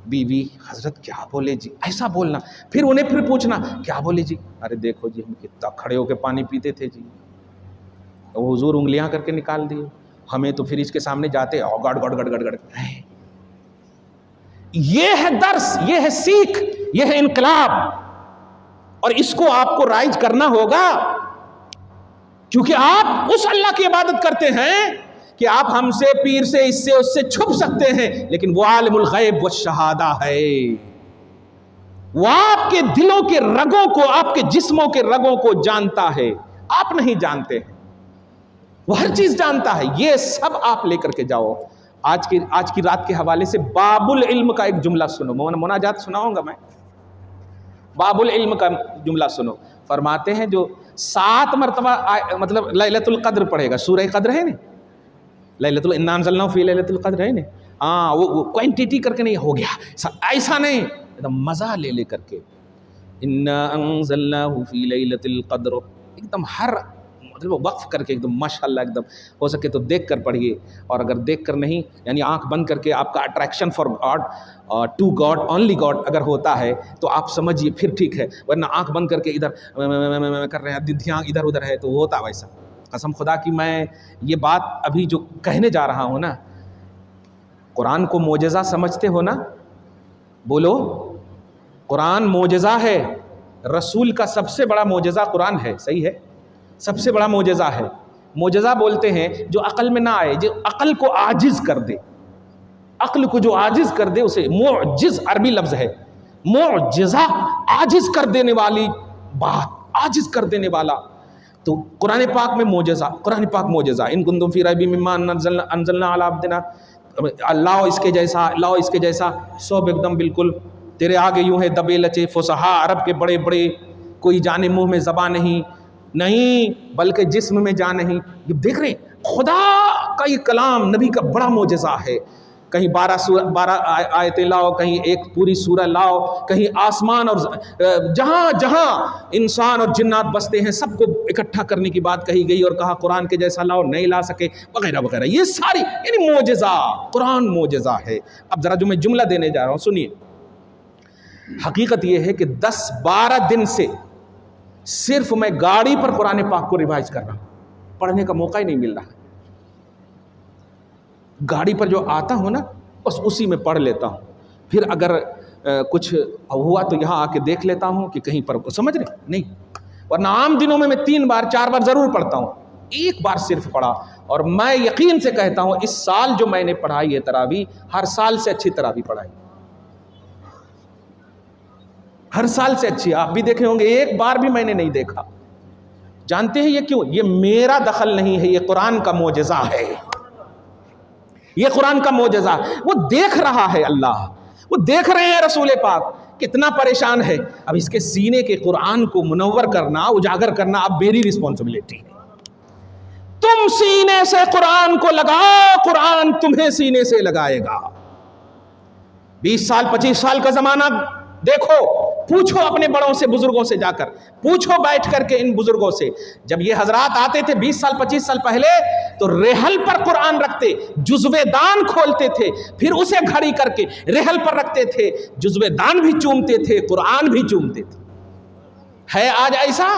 بیوی حضرت کیا بولے جی، ایسا بولنا. پھر انہیں پھر پوچھنا کیا بولے جی، ارے دیکھو جی ہم کتنا کھڑے ہو کے پانی پیتے تھے جی، وہ حضور انگلیاں کر کے نکال دیے، ہمیں تو پھر اس کے سامنے جاتے گڑ گڑ گڑ گڑ گڑ. یہ ہے درس، یہ ہے سیکھ، یہ ہے انقلاب، اور اس کو آپ کو رائج کرنا ہوگا. کیونکہ آپ اس اللہ کی عبادت کرتے ہیں کہ آپ ہم سے، پیر سے، اس سے اس سے چھپ سکتے ہیں، لیکن وہ عالم الغیب والشہادہ ہے. وہ آپ کے دلوں کے رگوں کو، آپ کے جسموں کے رگوں کو جانتا ہے، آپ نہیں جانتے ہیں. وہ ہر چیز جانتا ہے. یہ سب آپ لے کر کے جاؤ. آج کی رات کے حوالے سے باب العلم کا ایک جملہ سنو، مناجات سناؤں گا میں. باب العلم کا جملہ سنو. فرماتے ہیں جو 7 مرتبہ مطلب لیلۃ القدر پڑھے گا، سورہ قدر ہے نا، لیلۃ انا انزلناہ فی لیلۃ القدر ہے نا. ہاں، وہ کوانٹیٹی کر کے نہیں ہو گیا، ایسا نہیں، ایک دم مزہ لے کر کے انا انزلناہ فی لیلۃ القدر، ایک دم ہر مطلب وقف کر کے ایک دم ماشاءاللہ، ایک دم ہو سکے تو دیکھ کر پڑھیے. اور اگر دیکھ کر نہیں، یعنی آنکھ بند کر کے آپ کا attraction for God, to God, only God اگر ہوتا ہے تو آپ سمجھیے پھر ٹھیک ہے، ورنہ آنکھ بند کر کے ادھر کر رہے ہیں، دھیان ادھر ادھر ہے تو ہوتا ویسا. قسم خدا کی میں یہ بات ابھی جو کہنے جا رہا ہوں نا، قرآن کو معجزہ سمجھتے ہو نا؟ بولو، قرآن معجزہ ہے. رسول کا سب سے بڑا معجزہ قرآن ہے، صحیح ہے، سب سے بڑا معجزہ ہے. معجزہ بولتے ہیں جو عقل میں نہ آئے، جو عقل کو عاجز کر دے. عقل کو جو عاجز کر دے اسے معجز عربی لفظ ہے. معجزہ، عاجز کر دینے والی بات، عاجز کر دینے والا. تو قرآن پاک میں معجزہ، قرآن پاک معجزہ. ان کنتم فی ریب مما انزلنا علی عبدنا، لاؤ اس کے جیسا، لاؤ اس کے جیسا. سب ایک دم بالکل تیرے آگے یوں ہے دبے لچے فصحا عرب کے بڑے بڑے، کوئی جانے منہ میں زبان نہیں بلکہ جسم میں جان نہیں. یہ دیکھ رہے ہیں خدا کا یہ کلام نبی کا بڑا معجزہ ہے. کہیں 12 آیتیں لاؤ، کہیں ایک پوری سورہ لاؤ، کہیں آسمان اور جہاں جہاں انسان اور جنات بستے ہیں سب کو اکٹھا کرنے کی بات کہی گئی، اور کہا قرآن کے جیسا لاؤ، نہیں لا سکے وغیرہ وغیرہ. یہ ساری یعنی معجزہ، قرآن معجزہ ہے. اب ذرا جو میں جملہ دینے جا رہا ہوں سنیے. حقیقت یہ ہے کہ 10-12 دن سے صرف میں گاڑی پر قرآن پاک کو ریوائز کر رہا ہوں، پڑھنے کا موقع ہی نہیں مل رہا. گاڑی پر جو آتا ہوں نا بس اسی میں پڑھ لیتا ہوں، پھر اگر کچھ ہوا تو یہاں آ کے دیکھ لیتا ہوں کہ کہیں پر سمجھ رہے نہیں، ورنہ عام دنوں میں 3 بار 4 بار ضرور پڑھتا ہوں. ایک بار صرف پڑھا، اور میں یقین سے کہتا ہوں اس سال جو میں نے پڑھائی ہے تراویح، ہر سال سے اچھی تراویح پڑھائی، ہر سال سے اچھی. آپ بھی دیکھے ہوں گے، ایک بار بھی میں نے نہیں دیکھا. جانتے ہیں یہ کیوں؟ یہ میرا دخل نہیں ہے، یہ قرآن کا معجزہ ہے، یہ قرآن کا معجزہ. وہ دیکھ رہا ہے اللہ، وہ دیکھ رہے ہیں رسول پاک کتنا پریشان ہے. اب اس کے سینے کے قرآن کو منور کرنا، اجاگر کرنا اب میری رسپانسبلٹی ہے. تم سینے سے قرآن کو لگاؤ، قرآن تمہیں سینے سے لگائے گا. 20 سال 25 سال کا زمانہ دیکھو، پوچھو اپنے بڑوں سے، بزرگوں سے جا کر پوچھو، بیٹھ کر کے ان بزرگوں سے. جب یہ حضرات آتے تھے 20 سال 25 سال پہلے تو ریحل پر قرآن رکھتے، جزوے دان کھولتے تھے، پھر اسے گھڑی کر کے ریحل پر رکھتے تھے، جزوے دان بھی چومتے تھے، قرآن بھی چومتے تھے. ہے آج ایسا؟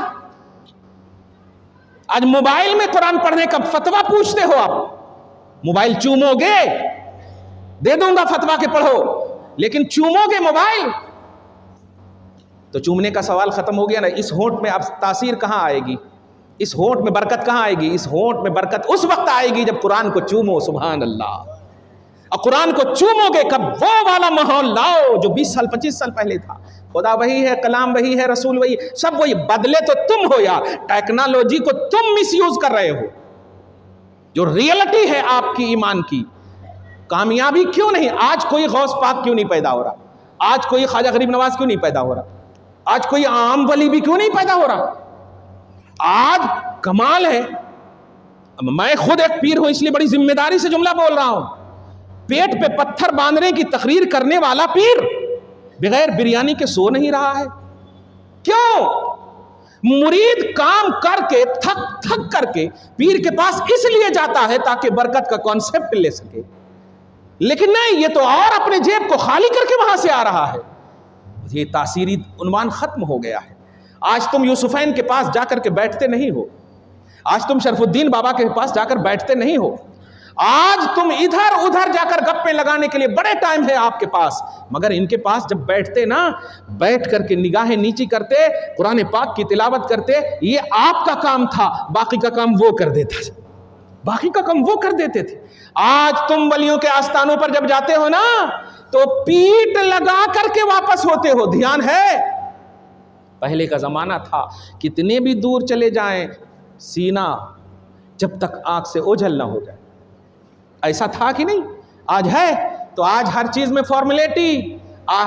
آج موبائل میں قرآن پڑھنے کا فتویٰ پوچھتے ہو آپ. موبائل چومو گے؟ دے دوں گا فتویٰ کہ پڑھو، لیکن چومو گے موبائل؟ تو چومنے کا سوال ختم ہو گیا نا. اس ہونٹ میں اب تاثیر کہاں آئے گی؟ اس ہونٹ میں برکت کہاں آئے گی؟ اس ہونٹ میں برکت اس وقت آئے گی جب قرآن کو چومو. سبحان اللہ. اور قرآن کو چومو گے کب؟ وہ والا ماحول لاؤ جو 20 سال 25 سال پہلے تھا. خدا وہی ہے، کلام وہی ہے، رسول وہی، سب وہی. بدلے تو تم ہو یار، ٹیکنالوجی کو تم مس یوز کر رہے ہو. جو ریئلٹی ہے آپ کی ایمان کی، کامیابی کیوں نہیں؟ آج کوئی غوث پاک کیوں نہیں پیدا ہو رہا؟ آج کوئی خواجہ غریب نواز کیوں نہیں پیدا ہو رہا؟ آج کوئی عام ولی بھی کیوں نہیں پیدا ہو رہا؟ آج کمال ہے. میں خود ایک پیر ہوں، اس لیے بڑی ذمہ داری سے جملہ بول رہا ہوں. پیٹ پہ پتھر باندھنے کی تقریر کرنے والا پیر بغیر بریانی کے سو نہیں رہا ہے. کیوں؟ مرید کام کر کے تھک کر کے پیر کے پاس اس لیے جاتا ہے تاکہ برکت کا کانسیپٹ لے سکے، لیکن نہیں، یہ تو اور اپنے جیب کو خالی کر کے وہاں سے آ رہا ہے. یہ تاثیری عنوان ختم ہو گیا ہے. آج تم یوسفین کے پاس جا کر کے بیٹھتے نہیں ہو، آج تم شرف الدین بابا کے پاس جا کر بیٹھتے نہیں ہو، آج تم ادھر ادھر جا کر گپیں لگانے کے لیے بڑے ٹائم ہے آپ کے پاس، مگر ان کے پاس جب بیٹھتے نا، بیٹھ کر کے نگاہیں نیچی کرتے، قرآن پاک کی تلاوت کرتے، یہ آپ کا کام تھا، باقی کا کام وہ کر دیتا، باقی کا کام وہ کر دیتے تھے. آج تم ولیوں کے آستانوں پر جب جاتے ہو نا تو پیٹ لگا کر کے واپس ہوتے ہو. دھیان ہے؟ پہلے کا زمانہ تھا کتنے بھی دور چلے جائیں سینہ جب تک آنکھ سے اوجھل نہ ہو جائے. ایسا تھا کہ نہیں؟ آج ہے؟ تو آج ہر چیز میں فارمیلٹی،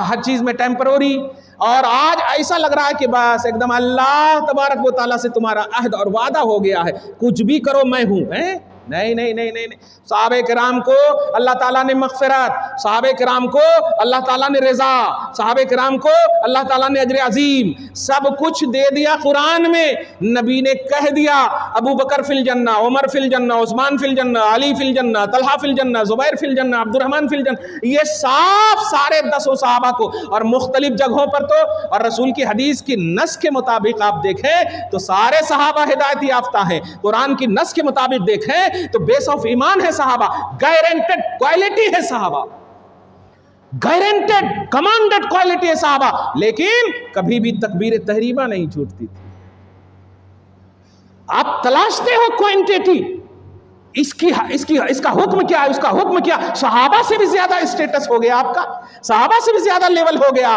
ہر چیز میں ٹیمپروری، اور آج ایسا لگ رہا ہے کہ بس ایک دم اللہ تبارک و تعالیٰ سے تمہارا عہد اور وعدہ ہو گیا ہے، کچھ بھی کرو میں ہوں. نہیں نہیں نہیں نہیں. صحابہ کرام کو اللہ تعالیٰ نے مغفرت، صحابہ کرام کو اللہ تعالیٰ نے رضا، صحابہ کرام کو اللہ تعالیٰ نے اجر عظیم، سب کچھ دے دیا قرآن میں. نبی نے کہہ دیا ابو بکر فی الجنہ، عمر فی الجنہ، عثمان فی الجنہ، علی فی الجنہ، طلحہ فی الجنہ، زبیر فی الجنہ، عبد الرحمن فی الجنہ. یہ صاف سارے 10 صحابہ کو، اور مختلف جگہوں پر تو، اور رسول کی حدیث کی نص کے مطابق آپ دیکھیں تو سارے صحابہ ہدایت یافتہ ہیں. قرآن کی نص کے مطابق دیکھیں تو بیس آف ایمان ہے صحابہ، گارنٹیڈ کوالٹی ہے صحابہ، گارنٹیڈ کمانڈڈ کوالٹی ہے صحابہ. لیکن کبھی بھی تکبیر تحریمہ نہیں چھوٹتی تھی. آپ تلاشتے ہو کوانٹیٹی، اس کا حکم کیا ہے، اس کا حکم کیا؟ صحابہ سے بھی زیادہ اسٹیٹس ہو گیا آپ کا، صحابہ سے بھی زیادہ لیول ہو گیا.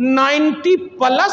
90+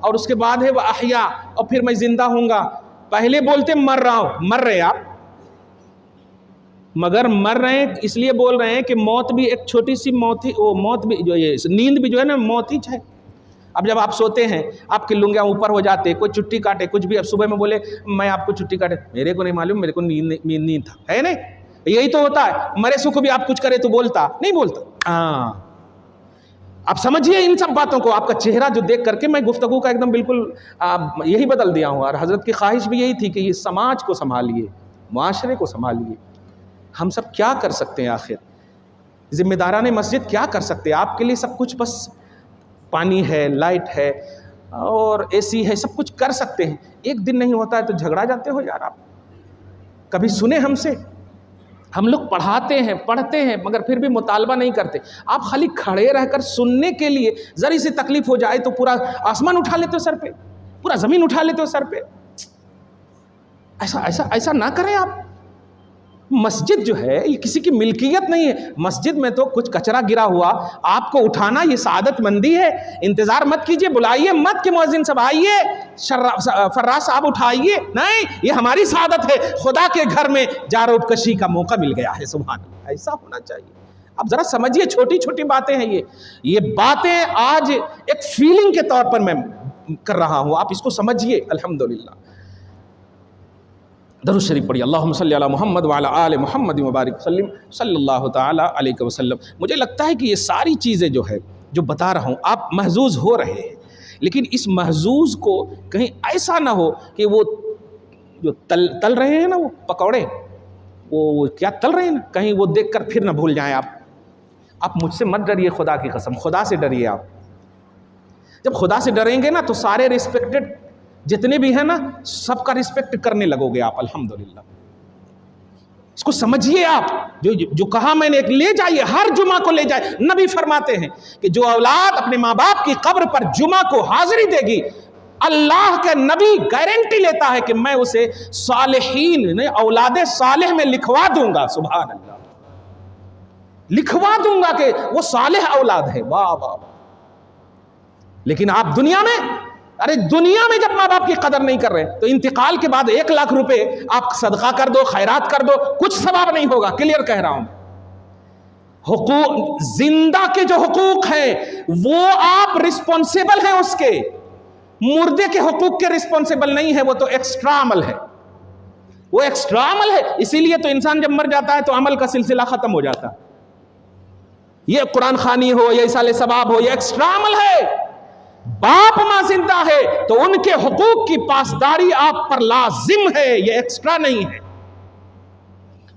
اور اس کے بعد ہے وہ احیا، اور پھر میں زندہ ہوں گا. پہلے بولتے مر رہا ہوں، مر رہے آپ، مگر مر رہے ہیں اس لیے بول رہے ہیں کہ موت بھی ایک چھوٹی سی موت ہی، وہ موت بھی جو یہ نیند بھی جو ہے نا موت ہی ہے. اب جب آپ سوتے ہیں آپ کی لنگیاں اوپر ہو جاتے، کوئی چھٹی کاٹے کچھ بھی، اب صبح میں بولے میں آپ کو چھٹی کاٹے، میرے کو نہیں معلوم، میرے کو نیند تھا، ہے نہیں؟ یہی تو ہوتا ہے. مرے سو کو بھی آپ کچھ کرے تو بولتا نہیں بولتا. ہاں آپ سمجھیے ان سب باتوں کو. آپ کا چہرہ جو دیکھ کر کے میں گفتگو کا ایک دم بالکل یہی بدل دیا ہوں. اور حضرت کی خواہش بھی یہی تھی کہ یہ سماج کو سنبھالیے، معاشرے کو سنبھالیے. ہم سب کیا کر سکتے ہیں آخر؟ ذمہ داران مسجد کیا کر سکتے ہیں؟ آپ کے لیے سب کچھ بس پانی ہے، لائٹ ہے اور اے سی ہے، سب کچھ کر سکتے ہیں. ایک دن نہیں ہوتا ہے تو جھگڑا جاتے ہو یار. آپ کبھی سنیں ہم سے؟ ہم لوگ پڑھاتے ہیں پڑھتے ہیں مگر پھر بھی مطالبہ نہیں کرتے. آپ خالی کھڑے رہ کر سننے کے لیے ذرا سی تکلیف ہو جائے تو پورا آسمان اٹھا لیتے ہو سر پہ، پورا زمین اٹھا لیتے ہو سر پہ. ایسا نہ کریں آپ. مسجد جو ہے یہ کسی کی ملکیت نہیں ہے. مسجد میں تو کچھ کچرا گرا ہوا آپ کو اٹھانا یہ سعادت مندی ہے. انتظار مت کیجئے، بلائیے مت کہ مؤذن صاحب آئیے، فراز صاحب اٹھائیے. نہیں، یہ ہماری سعادت ہے. خدا کے گھر میں جاروب کشی کا موقع مل گیا ہے. سبحان اللہ، ایسا ہونا چاہیے. اب ذرا سمجھیے، چھوٹی چھوٹی باتیں ہیں یہ باتیں آج ایک فیلنگ کے طور پر میں کر رہا ہوں. آپ اس کو سمجھیے. الحمدللہ. درود شریف پڑھیے. اللہم صلی علی محمد وعلی آل محمد مبارک وسلم صلی اللہ تعالی علیہ وسلم. مجھے لگتا ہے کہ یہ ساری چیزیں جو بتا رہا ہوں آپ محظوظ ہو رہے ہیں، لیکن اس محظوظ کو کہیں ایسا نہ ہو کہ وہ جو تل رہے ہیں نا وہ پکوڑے، وہ کیا تل رہے ہیں نا، کہیں وہ دیکھ کر پھر نہ بھول جائیں آپ. آپ مجھ سے مت ڈریے، خدا کی قسم، خدا سے ڈریے. آپ جب خدا سے ڈریں گے نا تو سارے ریسپیکٹڈ جتنے بھی ہیں نا سب کا رسپیکٹ کرنے لگو گے آپ. الحمدللہ. اس کو سمجھیے. آپ جو کہا میں نے، لے جائیے، ہر جمعہ کو لے جائے. نبی فرماتے ہیں کہ جو اولاد اپنے ماں باپ کی قبر پر جمعہ کو حاضری دے گی، اللہ کے نبی گارنٹی لیتا ہے کہ میں اسے صالحین، اولاد صالح میں لکھوا دوں گا. سبحان اللہ، لکھوا دوں گا کہ وہ صالح اولاد ہے. واہ واہ. لیکن آپ دنیا میں جب ماں باپ کی قدر نہیں کر رہے تو انتقال کے بعد 1 لاکھ روپے آپ صدقہ کر دو، خیرات کر دو، کچھ ثواب نہیں ہوگا. کلیئر کہہ رہا ہوں. حقوق زندہ کے جو حقوق ہیں وہ آپ رسپونسیبل ہیں اس کے. مردے کے حقوق کے رسپونسیبل نہیں ہے، وہ تو ایکسٹرا عمل ہے. وہ ایکسٹرا عمل ہے. اسی لیے تو انسان جب مر جاتا ہے تو عمل کا سلسلہ ختم ہو جاتا. یہ قرآن خوانی ہو یا ایصال ثواب ہو، یہ ایکسٹرا عمل ہے. باپ ماں زندہ ہے تو ان کے حقوق کی پاسداری آپ پر لازم ہے. یہ ایکسٹرا نہیں ہے،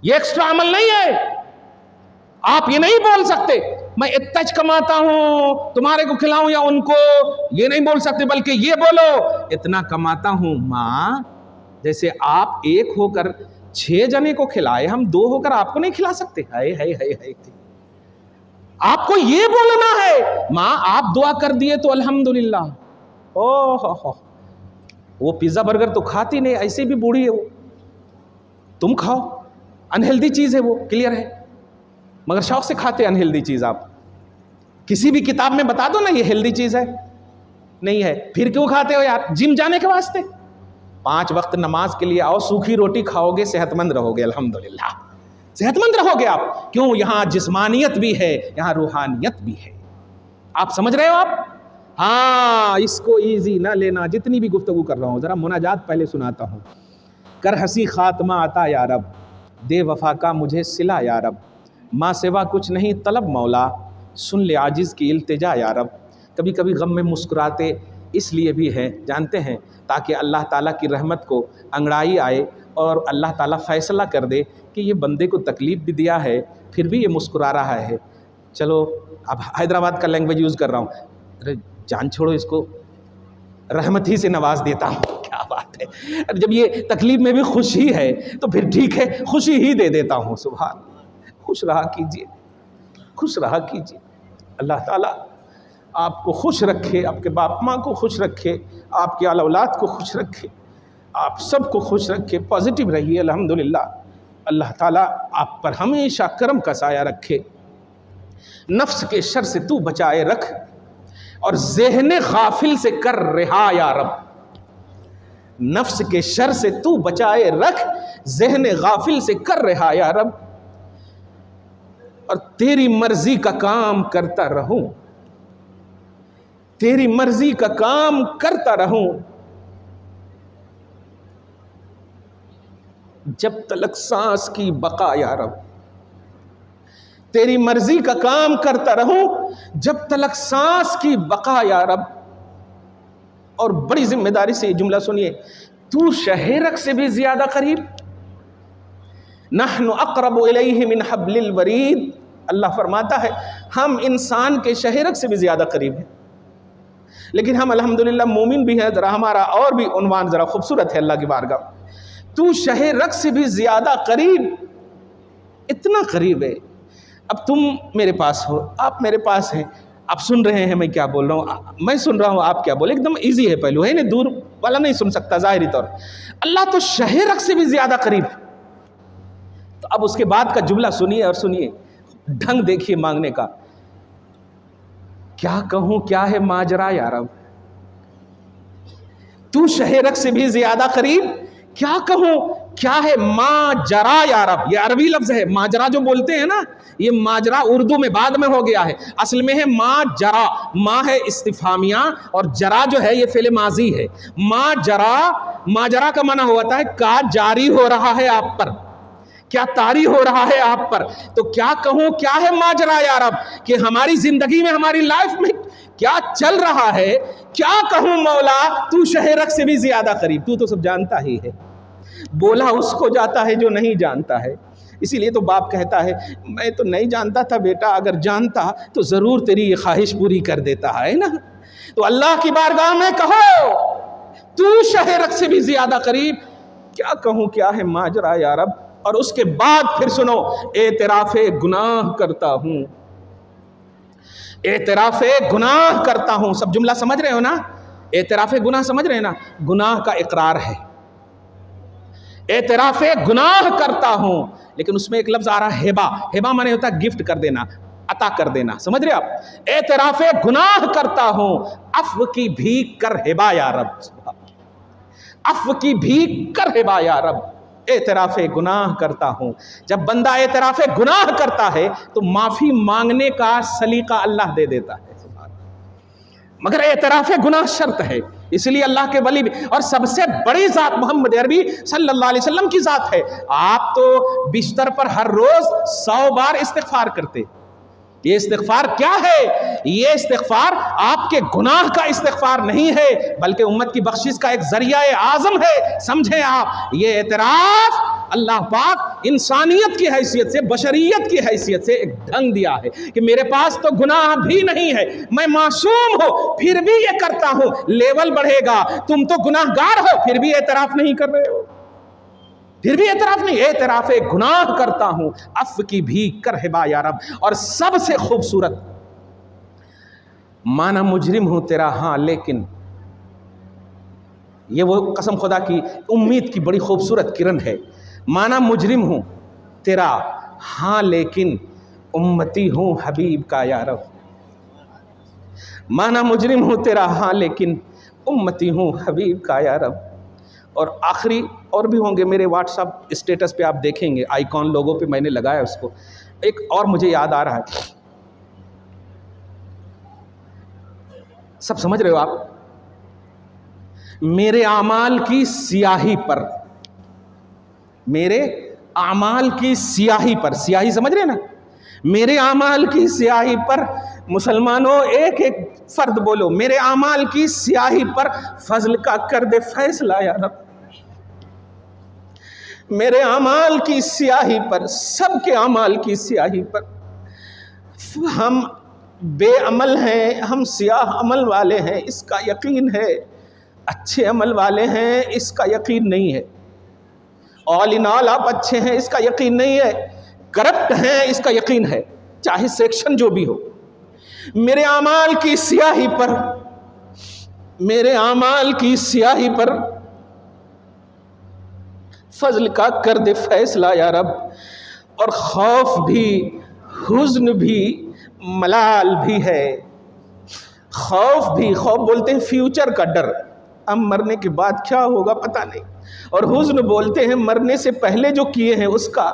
یہ ایکسٹرا عمل نہیں ہے. آپ یہ نہیں بول سکتے میں اتج کماتا ہوں تمہارے کو کھلاؤں یا ان کو، یہ نہیں بول سکتے. بلکہ یہ بولو اتنا کماتا ہوں ماں، جیسے آپ ایک ہو کر 6 جنے کو کھلائے، ہم 2 ہو کر آپ کو نہیں کھلا سکتے. ہے آپ کو یہ بولنا ہے. ماں آپ دعا کر دیے تو الحمدللہ. وہ پیزا برگر تو کھاتی نہیں، ایسے بھی بوڑھی ہے وہ، تم کھاؤ. انہیلدی چیز ہے وہ، کلیئر ہے، مگر شوق سے کھاتے انہیلدی چیز. آپ کسی بھی کتاب میں بتا دو نا یہ ہیلدی چیز ہے، نہیں ہے، پھر کیوں کھاتے ہو یار؟ جم جانے کے واسطے. 5 وقت نماز کے لیے آؤ، سوکھی روٹی کھاؤ گے، صحت مند رہو گے. الحمدللہ صحت مند رہو گے آپ. کیوں؟ یہاں جسمانیت بھی ہے، یہاں روحانیت بھی ہے. آپ سمجھ رہے ہو آپ؟ ہاں، اس کو ایزی نہ لینا. جتنی بھی گفتگو کر رہا ہوں ذرا مناجات پہلے سناتا ہوں. کر ہنسی خاتمہ عطا یا رب، دے وفا کا مجھے صلہ یا رب. ماں سوا کچھ نہیں طلب مولا، سن لے عاجز کی التجا یا رب. کبھی کبھی غم میں مسکراتے اس لیے بھی ہیں، جانتے ہیں، تاکہ اللہ تعالیٰ کی رحمت کو انگڑائی آئے اور اللہ تعالیٰ فیصلہ کر دے کہ یہ بندے کو تکلیف بھی دیا ہے پھر بھی یہ مسکرا رہا ہے. چلو اب حیدرآباد کا لینگویج یوز کر رہا ہوں، ارے جان چھوڑو اس کو، رحمت ہی سے نواز دیتا ہوں. کیا بات ہے، جب یہ تکلیف میں بھی خوشی ہے تو پھر ٹھیک ہے، خوشی ہی دے دیتا ہوں. سبحان اللہ. خوش رہا کیجیے، خوش رہا کیجیے. اللہ تعالیٰ آپ کو خوش رکھے، آپ کے باپ ماں کو خوش رکھے، آپ کے اولاد کو خوش رکھے، آپ سب کو خوش رکھے. پازیٹیو رہیے. الحمدللہ اللہ تعالیٰ آپ پر ہمیشہ کرم کا سایہ رکھے. نفس کے شر سے تو بچائے رکھ، اور ذہن غافل سے کر رہا یا رب، نفس کے شر سے تو بچائے رکھ، ذہن غافل سے کر رہا یا رب، اور تیری مرضی کا کام کرتا رہوں، تیری مرضی کا کام کرتا رہوں، جب تلک سانس کی بقا یا رب، تیری مرضی کا کام کرتا رہوں جب تلک سانس کی بقا یا رب۔ اور بڑی ذمہ داری سے یہ جملہ سنیے، تو شہرک سے بھی زیادہ قریب، نحن اقرب الیہ من حبل الورید، اللہ فرماتا ہے ہم انسان کے شہرک سے بھی زیادہ قریب ہیں، لیکن ہم الحمدللہ مومن بھی ہیں، ذرا ہمارا اور بھی عنوان ذرا خوبصورت ہے اللہ کی بارگاہ، تو شہرک سے بھی زیادہ قریب، اتنا قریب ہے۔ اب تم میرے پاس ہو، آپ میرے پاس ہیں، آپ سن رہے ہیں میں کیا بول رہا ہوں، میں سن رہا ہوں آپ کیا بولے، ایک دم ایزی ہے، پہلو ہے نا، دور والا نہیں سن سکتا ظاہری طور، اللہ تو شہرک سے بھی زیادہ قریب۔ تو اب اس کے بعد کا جملہ سنیے، اور سنیے ڈھنگ دیکھیے مانگنے کا، کیا کہوں کیا ہے ماجرا یا رب، تو شہرک سے بھی زیادہ قریب، کیا کہوں کیا ہے ماجرا یا رب، یہ عربی لفظ ہے، ماجرا جو بولتے ہیں نا، یہ ماجرا اردو میں بعد میں ہو گیا ہے، اصل میں ہے ماجرا، ما ہے استفہامیہ اور جرا جو ہے یہ فعل ماضی ہے، ماجرا، ماجرا کا معنی ہوتا ہے کا جاری ہو رہا ہے آپ پر، کیا طاری ہو رہا ہے آپ پر، تو کیا کہوں کیا ہے ماجرا یا رب، کہ ہماری زندگی میں ہماری لائف میں کیا چل رہا ہے، کیا کہوں مولا تو شہرک سے بھی زیادہ قریب، تو سب جانتا ہی ہے، بولا اس کو جاتا ہے جو نہیں جانتا ہے، اسی لیے تو باپ کہتا ہے میں تو نہیں جانتا تھا بیٹا، اگر جانتا تو ضرور تیری یہ خواہش پوری کر دیتا ہے نا۔ تو اللہ کی بارگاہ میں کہو تو شہرک سے بھی زیادہ قریب، کیا کہوں کیا ہے ماجرا یا رب، اور اس کے بعد پھر سنو، اعتراف گناہ کرتا ہوں، اعتراف گناہ کرتا ہوں، سب جملہ سمجھ رہے ہو نا، اعتراف گناہ سمجھ رہے ہیں نا، گناہ کا اقرار ہے، اعتراف گناہ کرتا ہوں، لیکن اس میں ایک لفظ آ رہا ہے ہبہ، ہبہ مانے ہوتا ہے گفٹ کر دینا، عطا کر دینا، سمجھ رہے آپ، اعتراف گناہ کرتا ہوں، عفو کی بھیک کر ہبہ یا رب، عفو کی بھیک کر ہبہ یا رب، اعتراف گناہ کرتا ہوں۔ جب بندہ اعتراف گناہ کرتا ہے تو معافی مانگنے کا سلیقہ اللہ دے دیتا ہے، مگر اعتراف گناہ شرط ہے، اس لیے اللہ کے ولی بھی، اور سب سے بڑی ذات محمد عربی صلی اللہ علیہ وسلم کی ذات ہے، آپ تو بستر پر ہر روز 100 بار استغفار کرتے، یہ استغفار کیا ہے؟ یہ استغفار آپ کے گناہ کا استغفار نہیں ہے، بلکہ امت کی بخشش کا ایک ذریعہ اعظم ہے، سمجھیں آپ، یہ اعتراف اللہ پاک انسانیت کی حیثیت سے، بشریت کی حیثیت سے ایک ڈھنگ دیا ہے کہ میرے پاس تو گناہ بھی نہیں ہے، میں معصوم ہوں پھر بھی یہ کرتا ہوں، لیول بڑھے گا، تم تو گناہ گار ہو پھر بھی اعتراف نہیں کر رہے ہو، پھر بھی اعتراف نہیں، اعتراف گناہ کرتا ہوں، عفو کی بھیک کر ہبہ یا رب، اور سب سے خوبصورت مانا مجرم ہوں تیرا ہاں لیکن، یہ وہ قسم خدا کی امید کی بڑی خوبصورت کرن ہے، مانا مجرم ہوں تیرا ہاں لیکن امتی ہوں حبیب کا یا رب، مانا مجرم ہوں تیرا ہاں لیکن امتی ہوں حبیب کا یا رب۔ اور آخری اور بھی ہوں گے، میرے واٹس ایپ اسٹیٹس پہ آپ دیکھیں گے، آئیکن لوگوں پہ میں نے لگایا اس کو، ایک اور مجھے یاد آ رہا ہے، سب سمجھ رہے ہو آپ، میرے اعمال کی سیاہی پر، میرے اعمال کی سیاہی پر، سیاہی سمجھ رہے ہیں نا، میرے اعمال کی سیاہی پر، مسلمانوں ایک ایک فرد بولو، میرے اعمال کی سیاہی پر فضل کا کر دے فیصلہ یا رب، میرے اعمال کی سیاہی پر، سب کے اعمال کی سیاہی پر، ہم بے عمل ہیں، ہم سیاہ عمل والے ہیں اس کا یقین ہے، اچھے عمل والے ہیں اس کا یقین نہیں ہے، آل ان آل آپ اچھے ہیں اس کا یقین نہیں ہے، کرپٹ ہیں اس کا یقین ہے، چاہے سیکشن جو بھی ہو، میرے اعمال کی سیاہی پر، میرے اعمال کی سیاہی پر فضل کا کر دے فیصلہ یا رب، اور خوف بھی، حزن بھی، ملال بھی ہے، خوف بھی، خوف بولتے ہیں فیوچر کا ڈر، اب مرنے کے بعد کیا ہوگا پتہ نہیں، اور حزن بولتے ہیں مرنے سے پہلے جو کیے ہیں اس کا۔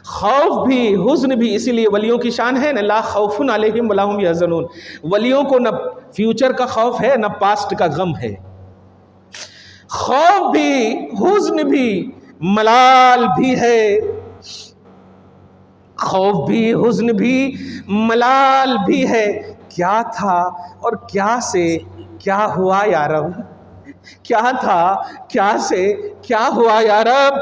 خوف بھی حزن بھی، اسی لیے ولیوں کی شان ہے نا، لا خوف علیہم ولا هم یحزنون، ولیوں کو نہ فیوچر کا خوف ہے نہ پاسٹ کا غم ہے۔ خوف بھی، حزن بھی، ملال بھی ہے، خوف بھی، حزن بھی، ملال بھی ہے۔ کیا تھا اور کیا سے کیا ہوا یا رب، کیا تھا کیا سے کیا ہوا یا رب۔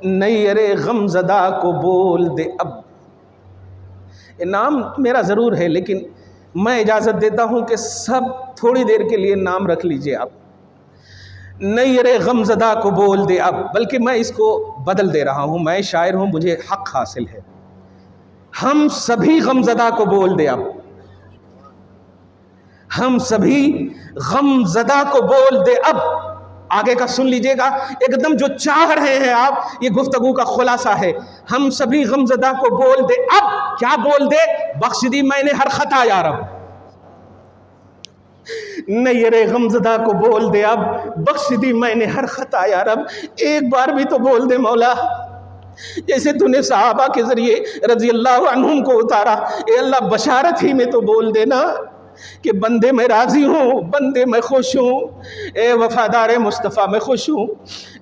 نیر غم زدہ کو بول دے اب، نام میرا ضرور ہے لیکن میں اجازت دیتا ہوں کہ سب تھوڑی دیر کے لیے نام رکھ لیجئے آپ۔ نیر غم زدہ کو بول دے اب، بلکہ میں اس کو بدل دے رہا ہوں، میں شاعر ہوں، مجھے حق حاصل ہے۔ ہم سبھی غم زدہ کو بول دے اب، ہم سبھی غم زدہ کو بول دے اب۔ آگے کا سن لیجئے گا، ایک دم جو چاہ رہے ہیں آپ، یہ گفتگو کا خلاصہ ہے۔ ہم سبھی غم زدہ کو بول دے اب، کیا بول دے؟ بخش دی میں نے ہر خطا یا رب۔ نیر غم زدہ کو بول دے اب، بخش دی میں نے ہر خطا یا رب۔ ایک بار بھی تو بول دے مولا، جیسے تو نے صحابہ کے ذریعے رضی اللہ عنہم کو اتارا، اے اللہ بشارت ہی میں تو بول دینا کہ بندے میں راضی ہوں، بندے میں خوش ہوں، اے وفادار مصطفیٰ میں خوش ہوں،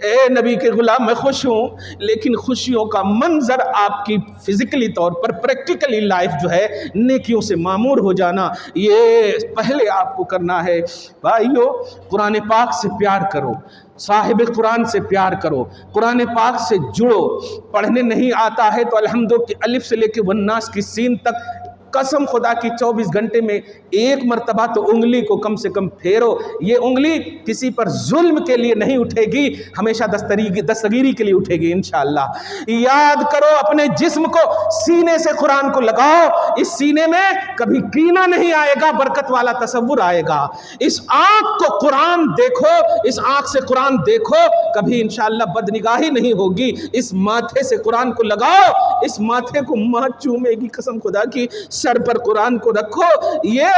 اے نبی کے غلام میں خوش ہوں۔ لیکن خوشیوں کا منظر آپ کی فزیکلی طور پر پریکٹیکلی لائف جو ہے نیکیوں سے معمور ہو جانا، یہ پہلے آپ کو کرنا ہے۔ بھائیو، قرآن پاک سے پیار کرو، صاحب قرآن سے پیار کرو، قرآن پاک سے جڑو۔ پڑھنے نہیں آتا ہے تو الحمد کے الف سے لے کے والناس کی سین تک قسم خدا کی 24 گھنٹے میں ایک مرتبہ تو انگلی کو کم سے کم پھیرو۔ یہ انگلی کسی پر ظلم کے لیے نہیں اٹھے گی، ہمیشہ دستگیری کے لیے اٹھے گی انشاءاللہ۔ یاد کرو اپنے جسم کو، سینے سے قرآن کو لگاؤ، اس سینے میں کبھی کینہ نہیں آئے گا، برکت والا تصور آئے گا۔ اس آنکھ کو قرآن دیکھو، اس آنکھ سے قرآن دیکھو، کبھی انشاءاللہ بدنگاہی نہیں ہوگی۔ اس ماتھے سے قرآن کو لگاؤ، اس ماتھے کو ماں چومے گی قسم خدا کی۔ سر پر قرآن کو رکھو، یہ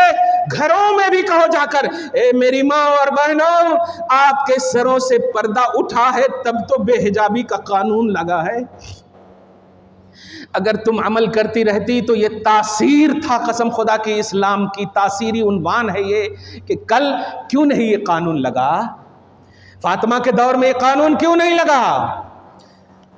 گھروں میں بھی کہو جا کر، اے میری ماں اور بہنوں، آپ کے سروں سے پردہ اٹھا ہے تب تو بے حجابی کا قانون لگا ہے۔ اگر تم عمل کرتی رہتی تو یہ تاثیر تھا قسم خدا کی، اسلام کی تاثیری عنوان ہے یہ کہ کل کیوں نہیں یہ قانون لگا؟ فاطمہ کے دور میں یہ قانون کیوں نہیں لگا؟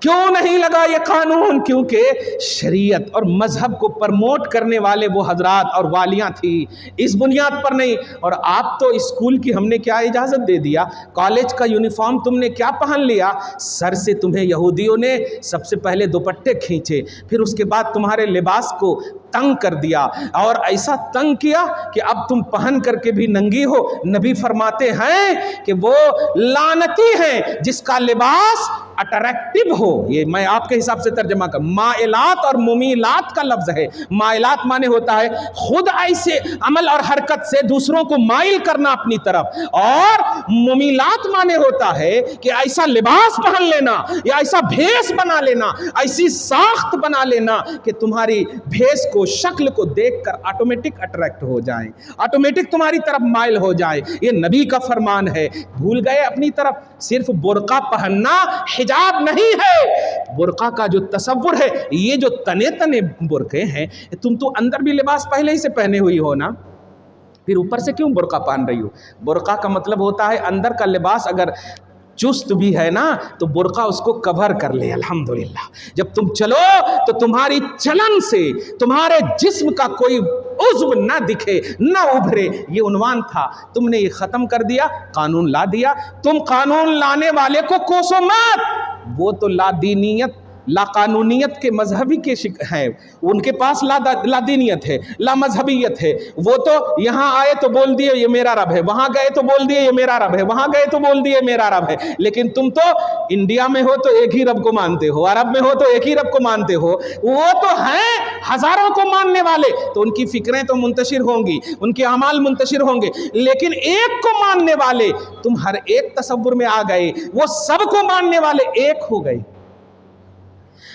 کیوں نہیں لگا یہ قانون؟ کیونکہ شریعت اور مذہب کو پرموٹ کرنے والے وہ حضرات اور والیاں تھی، اس بنیاد پر نہیں۔ اور آپ تو اسکول کی ہم نے کیا اجازت دے دیا، کالج کا یونیفارم تم نے کیا پہن لیا، سر سے تمہیں یہودیوں نے سب سے پہلے دوپٹے کھینچے، پھر اس کے بعد تمہارے لباس کو تنگ کر دیا، اور ایسا تنگ کیا کہ اب تم پہن کر کے بھی ننگی ہو۔ نبی فرماتے ہیں کہ وہ لعنتی ہے جس کا لباس اٹریکٹیو ہو۔ یہ میں آپ کے حساب سے ترجمہ کر، مائلات اور ممیلات کا لفظ ہے۔ مائلات مانے ہوتا ہے خود ایسے عمل اور حرکت سے دوسروں کو مائل کرنا اپنی طرف، اور ممیلات مانے ہوتا ہے کہ ایسا لباس پہن لینا یا ایسا بھیس بنا لینا، ایسی ساخت بنا لینا کہ تمہاری بھیس کو، شکل کو دیکھ کر آٹومیٹک اٹریکٹ ہو جائیں، آٹومیٹک تمہاری طرف مائل ہو جائے۔ یہ نبی کا فرمان ہے۔ بھول گئے اپنی طرف؟ صرف برقع پہننا حجاب نہیں ہے۔ برقع کا جو تصور ہے، یہ جو تنے تنے برقعے ہیں، تم تو اندر بھی لباس پہلے ہی سے پہنے ہوئی ہو نا، پھر اوپر سے کیوں برقع پہن رہی ہو؟ برقع کا مطلب ہوتا ہے اندر کا لباس اگر چست بھی ہے نا تو برقع اس کو کور کر لے۔ الحمدللہ جب تم چلو تو تمہاری چلن سے تمہارے جسم کا کوئی عضو نہ دکھے، نہ ابھرے، یہ عنوان تھا۔ تم نے یہ ختم کر دیا، قانون لا دیا۔ تم قانون لانے والے کو کوسو مت، وہ تو لا دینیت، لا قانونیت کے مذہبی کے ہیں، ان کے پاس لا دینیت ہے، لا مذہبیت ہے۔ وہ تو یہاں آئے تو بول دیے یہ میرا رب ہے، وہاں گئے تو بول دیے یہ میرا رب ہے، وہاں گئے تو بول دیے میرا رب ہے۔ لیکن تم تو انڈیا میں ہو تو ایک ہی رب کو مانتے ہو، عرب میں ہو تو ایک ہی رب کو مانتے ہو، وہ تو ہیں ہزاروں کو ماننے والے، تو ان کی فکریں تو منتشر ہوں گی، ان کے اعمال منتشر ہوں گے، لیکن ایک کو ماننے والے تم ہر ایک تصور میں آ گئے، وہ سب کو ماننے والے ایک ہو گئے۔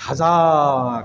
1000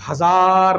1000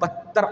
72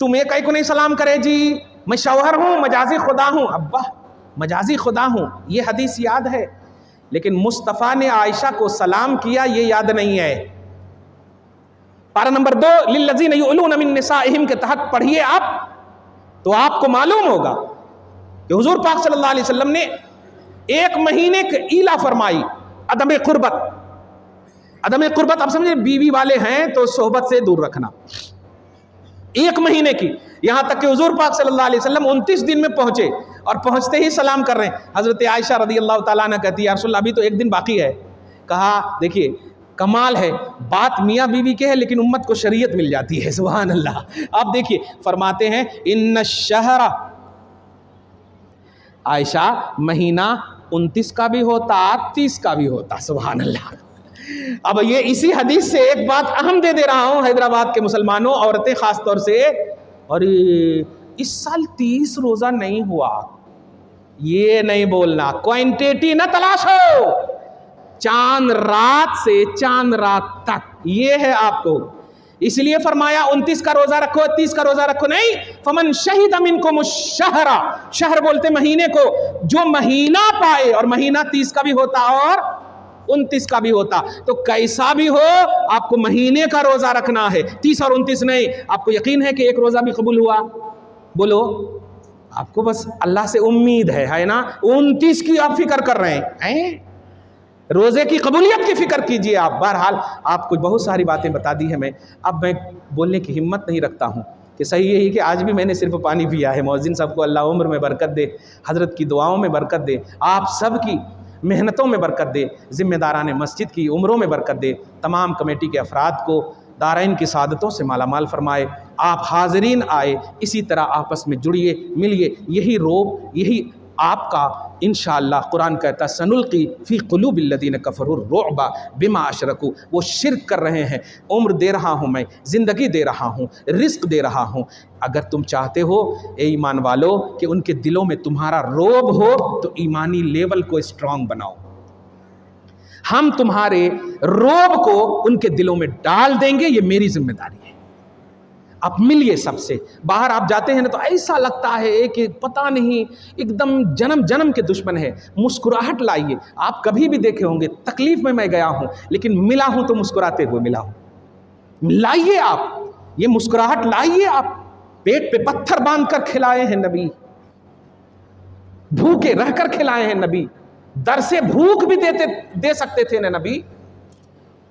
تم ایک کو نہیں سلام کرے جی، میں شوہر ہوں، مجازی خدا ہوں. ابا مجازی خدا ہوں، یہ حدیث یاد ہے، لیکن مصطفیٰ نے عائشہ کو سلام کیا یہ یاد نہیں ہے. پارہ نمبر 2 للذین یؤلون من نسائہم کے تحت پڑھیے آپ، تو آپ کو معلوم ہوگا کہ حضور پاک صلی اللہ علیہ وسلم نے 1 مہینے کی ایلا فرمائی عدم قربت. عدم قربت آپ سمجھے، بیوی والے ہیں تو صحبت سے دور رکھنا. 1 مہینے کی، یہاں تک کہ حضور پاک صلی اللہ علیہ وسلم 29 دن میں پہنچے اور پہنچتے ہی سلام کر رہے ہیں. حضرت عائشہ رضی اللہ تعالیٰ عنہ کہتی ہے یا رسول اللہ ابھی تو 1 دن باقی ہے. کہا دیکھیے کمال ہے، بات میاں بیوی کے ہے لیکن امت کو شریعت مل جاتی ہے. سبحان اللہ. آپ دیکھیے فرماتے ہیں ان الشہر، عائشہ مہینہ 29 کا بھی ہوتا 30 کا بھی ہوتا. سبحان اللہ. اب یہ اسی حدیث سے ایک بات اہم دے رہا ہوں حیدرآباد کے مسلمانوں، عورتیں خاص طور سے، اور اس سال 30 روزہ نہیں ہوا، یہ نہیں بولنا، کوانٹیٹی نہ تلاش ہو، چاند رات سے چاند رات تک یہ ہے آپ کو. اس لیے فرمایا 29 کا روزہ رکھو 30 کا روزہ رکھو نہیں. فمن شہد منکم الشہر، شہر بولتے مہینے کو، جو مہینہ پائے، اور مہینہ 30 کا بھی ہوتا اور 29 کا بھی ہوتا. تو کیسا بھی ہو آپ کو مہینے کا روزہ رکھنا ہے، 30 اور 29 نہیں. آپ کو یقین ہے کہ ایک روزہ بھی قبول ہوا؟ بولو. آپ کو بس اللہ سے امید ہے نا. 29 کی آپ فکر کر رہے ہیں، روزے کی قبولیت کی فکر کیجئے آپ. بہرحال آپ کو بہت ساری باتیں بتا دی ہیں میں، اب میں بولنے کی ہمت نہیں رکھتا ہوں کہ صحیح یہی کہ آج بھی میں نے صرف پانی پیا ہے. مؤذن صاحب کو اللہ عمر میں برکت دے، حضرت کی دعاؤں میں برکت دے، آپ سب کی محنتوں میں برکت دے، ذمہ داران مسجد کی عمروں میں برکت دے، تمام کمیٹی کے افراد کو دارین کی سعادتوں سے مالا مال فرمائے. آپ حاضرین آئے، اسی طرح آپس میں جڑیے ملیے. یہی روب، یہی آپ کا انشاءاللہ قرآن کہتا سنلقی فی قلوب الذین کفروا الرعب بما اشرکوا. وہ شرک کر رہے ہیں. عمر دے رہا ہوں میں، زندگی دے رہا ہوں، رزق دے رہا ہوں. اگر تم چاہتے ہو اے ایمان والو کہ ان کے دلوں میں تمہارا روب ہو تو ایمانی لیول کو اسٹرانگ بناؤ. ہم تمہارے روب کو ان کے دلوں میں ڈال دیں گے، یہ میری ذمہ داری ہے. آپ ملیے سب سے. باہر آپ جاتے ہیں نا تو ایسا لگتا ہے کہ پتہ نہیں ایک دم جنم جنم کے دشمن ہے. مسکراہٹ لائیے. آپ کبھی بھی دیکھے ہوں گے تکلیف میں گیا ہوں لیکن ملا ہوں تو مسکراتے ہوئے ملا ہوں. لائیے آپ یہ مسکراہٹ لائیے. آپ پیٹ پہ پتھر باندھ کر کھلائے ہیں نبی، بھوکے رہ کر کھلائے ہیں نبی. در سے بھوک بھی دے سکتے تھے نا نبی.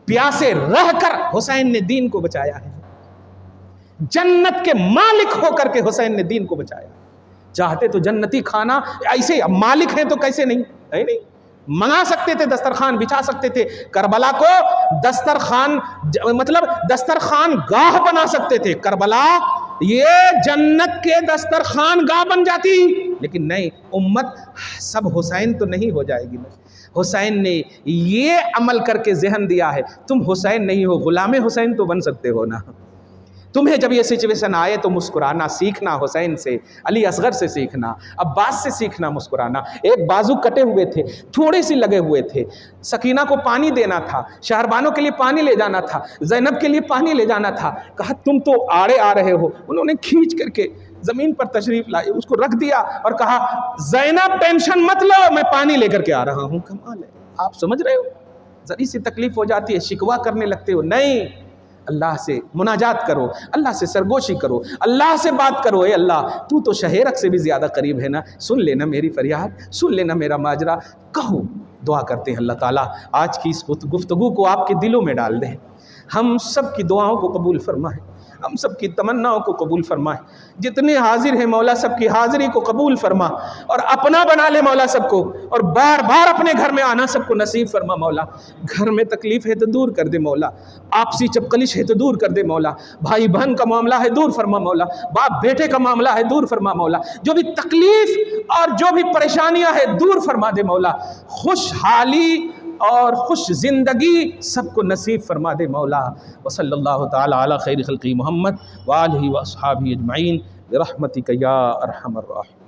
پیاسے رہ کر حسین نے دین کو بچایا ہے. جنت کے مالک ہو کر کے حسین نے دین کو بچایا. چاہتے تو جنتی کھانا ایسے، اب مالک ہیں تو کیسے نہیں ہے، نہیں منگا سکتے تھے، دسترخوان بچھا سکتے تھے. کربلا کو دسترخوان مطلب دسترخوان گاہ بنا سکتے تھے. کربلا یہ جنت کے دسترخوان گاہ بن جاتی، لیکن نہیں، امت سب حسین تو نہیں ہو جائے گی. حسین نے یہ عمل کر کے ذہن دیا ہے. تم حسین نہیں ہو، غلام حسین تو بن سکتے ہو نا. تمہیں جب یہ سچویشن آئے تو مسکرانا سیکھنا. حسین سے، علی اصغر سے سیکھنا، عباس سے سیکھنا مسکرانا. ایک بازو کٹے ہوئے تھے، تھوڑے سی لگے ہوئے تھے. سکینہ کو پانی دینا تھا، شہربانوں کے لیے پانی لے جانا تھا، زینب کے لیے پانی لے جانا تھا. کہا تم تو آڑے آ رہے ہو. انہوں نے کھینچ کر کے زمین پر تشریف لائے، اس کو رکھ دیا اور کہا زینب ٹینشن مت لو، میں پانی لے کر کے آ رہا ہوں. کمال ہے. آپ سمجھ رہے ہو، ذرا سی تکلیف ہو جاتی ہے شکوہ کرنے لگتے ہو. نہیں، اللہ سے مناجات کرو، اللہ سے سرگوشی کرو، اللہ سے بات کرو. اے اللہ تو تو شہیرک سے بھی زیادہ قریب ہے نا، سن لینا میری فریاد، سن لینا میرا ماجرا. کہو. دعا کرتے ہیں اللہ تعالیٰ آج کی اس گفتگو کو آپ کے دلوں میں ڈال دیں. ہم سب کی دعاؤں کو قبول فرمائے، ہم سب کی تمناؤں کو قبول فرمائے. جتنے حاضر ہیں مولا سب کی حاضری کو قبول فرما اور اپنا بنا لے مولا سب کو، اور بار بار اپنے گھر میں آنا سب کو نصیب فرما مولا. گھر میں تکلیف ہے تو دور کر دے مولا، آپسی چپکلش ہے تو دور کر دے مولا، بھائی بہن کا معاملہ ہے دور فرما مولا، باپ بیٹے کا معاملہ ہے دور فرما مولا. جو بھی تکلیف اور جو بھی پریشانیاں ہیں دور فرما دے مولا. خوشحالی اور خوش زندگی سب کو نصیب فرما دے مولا. وصلی اللہ تعالی علی خیر خلقی محمد وآلہ واصحابہ اجمعین برحمتک یا ارحم الراحمین.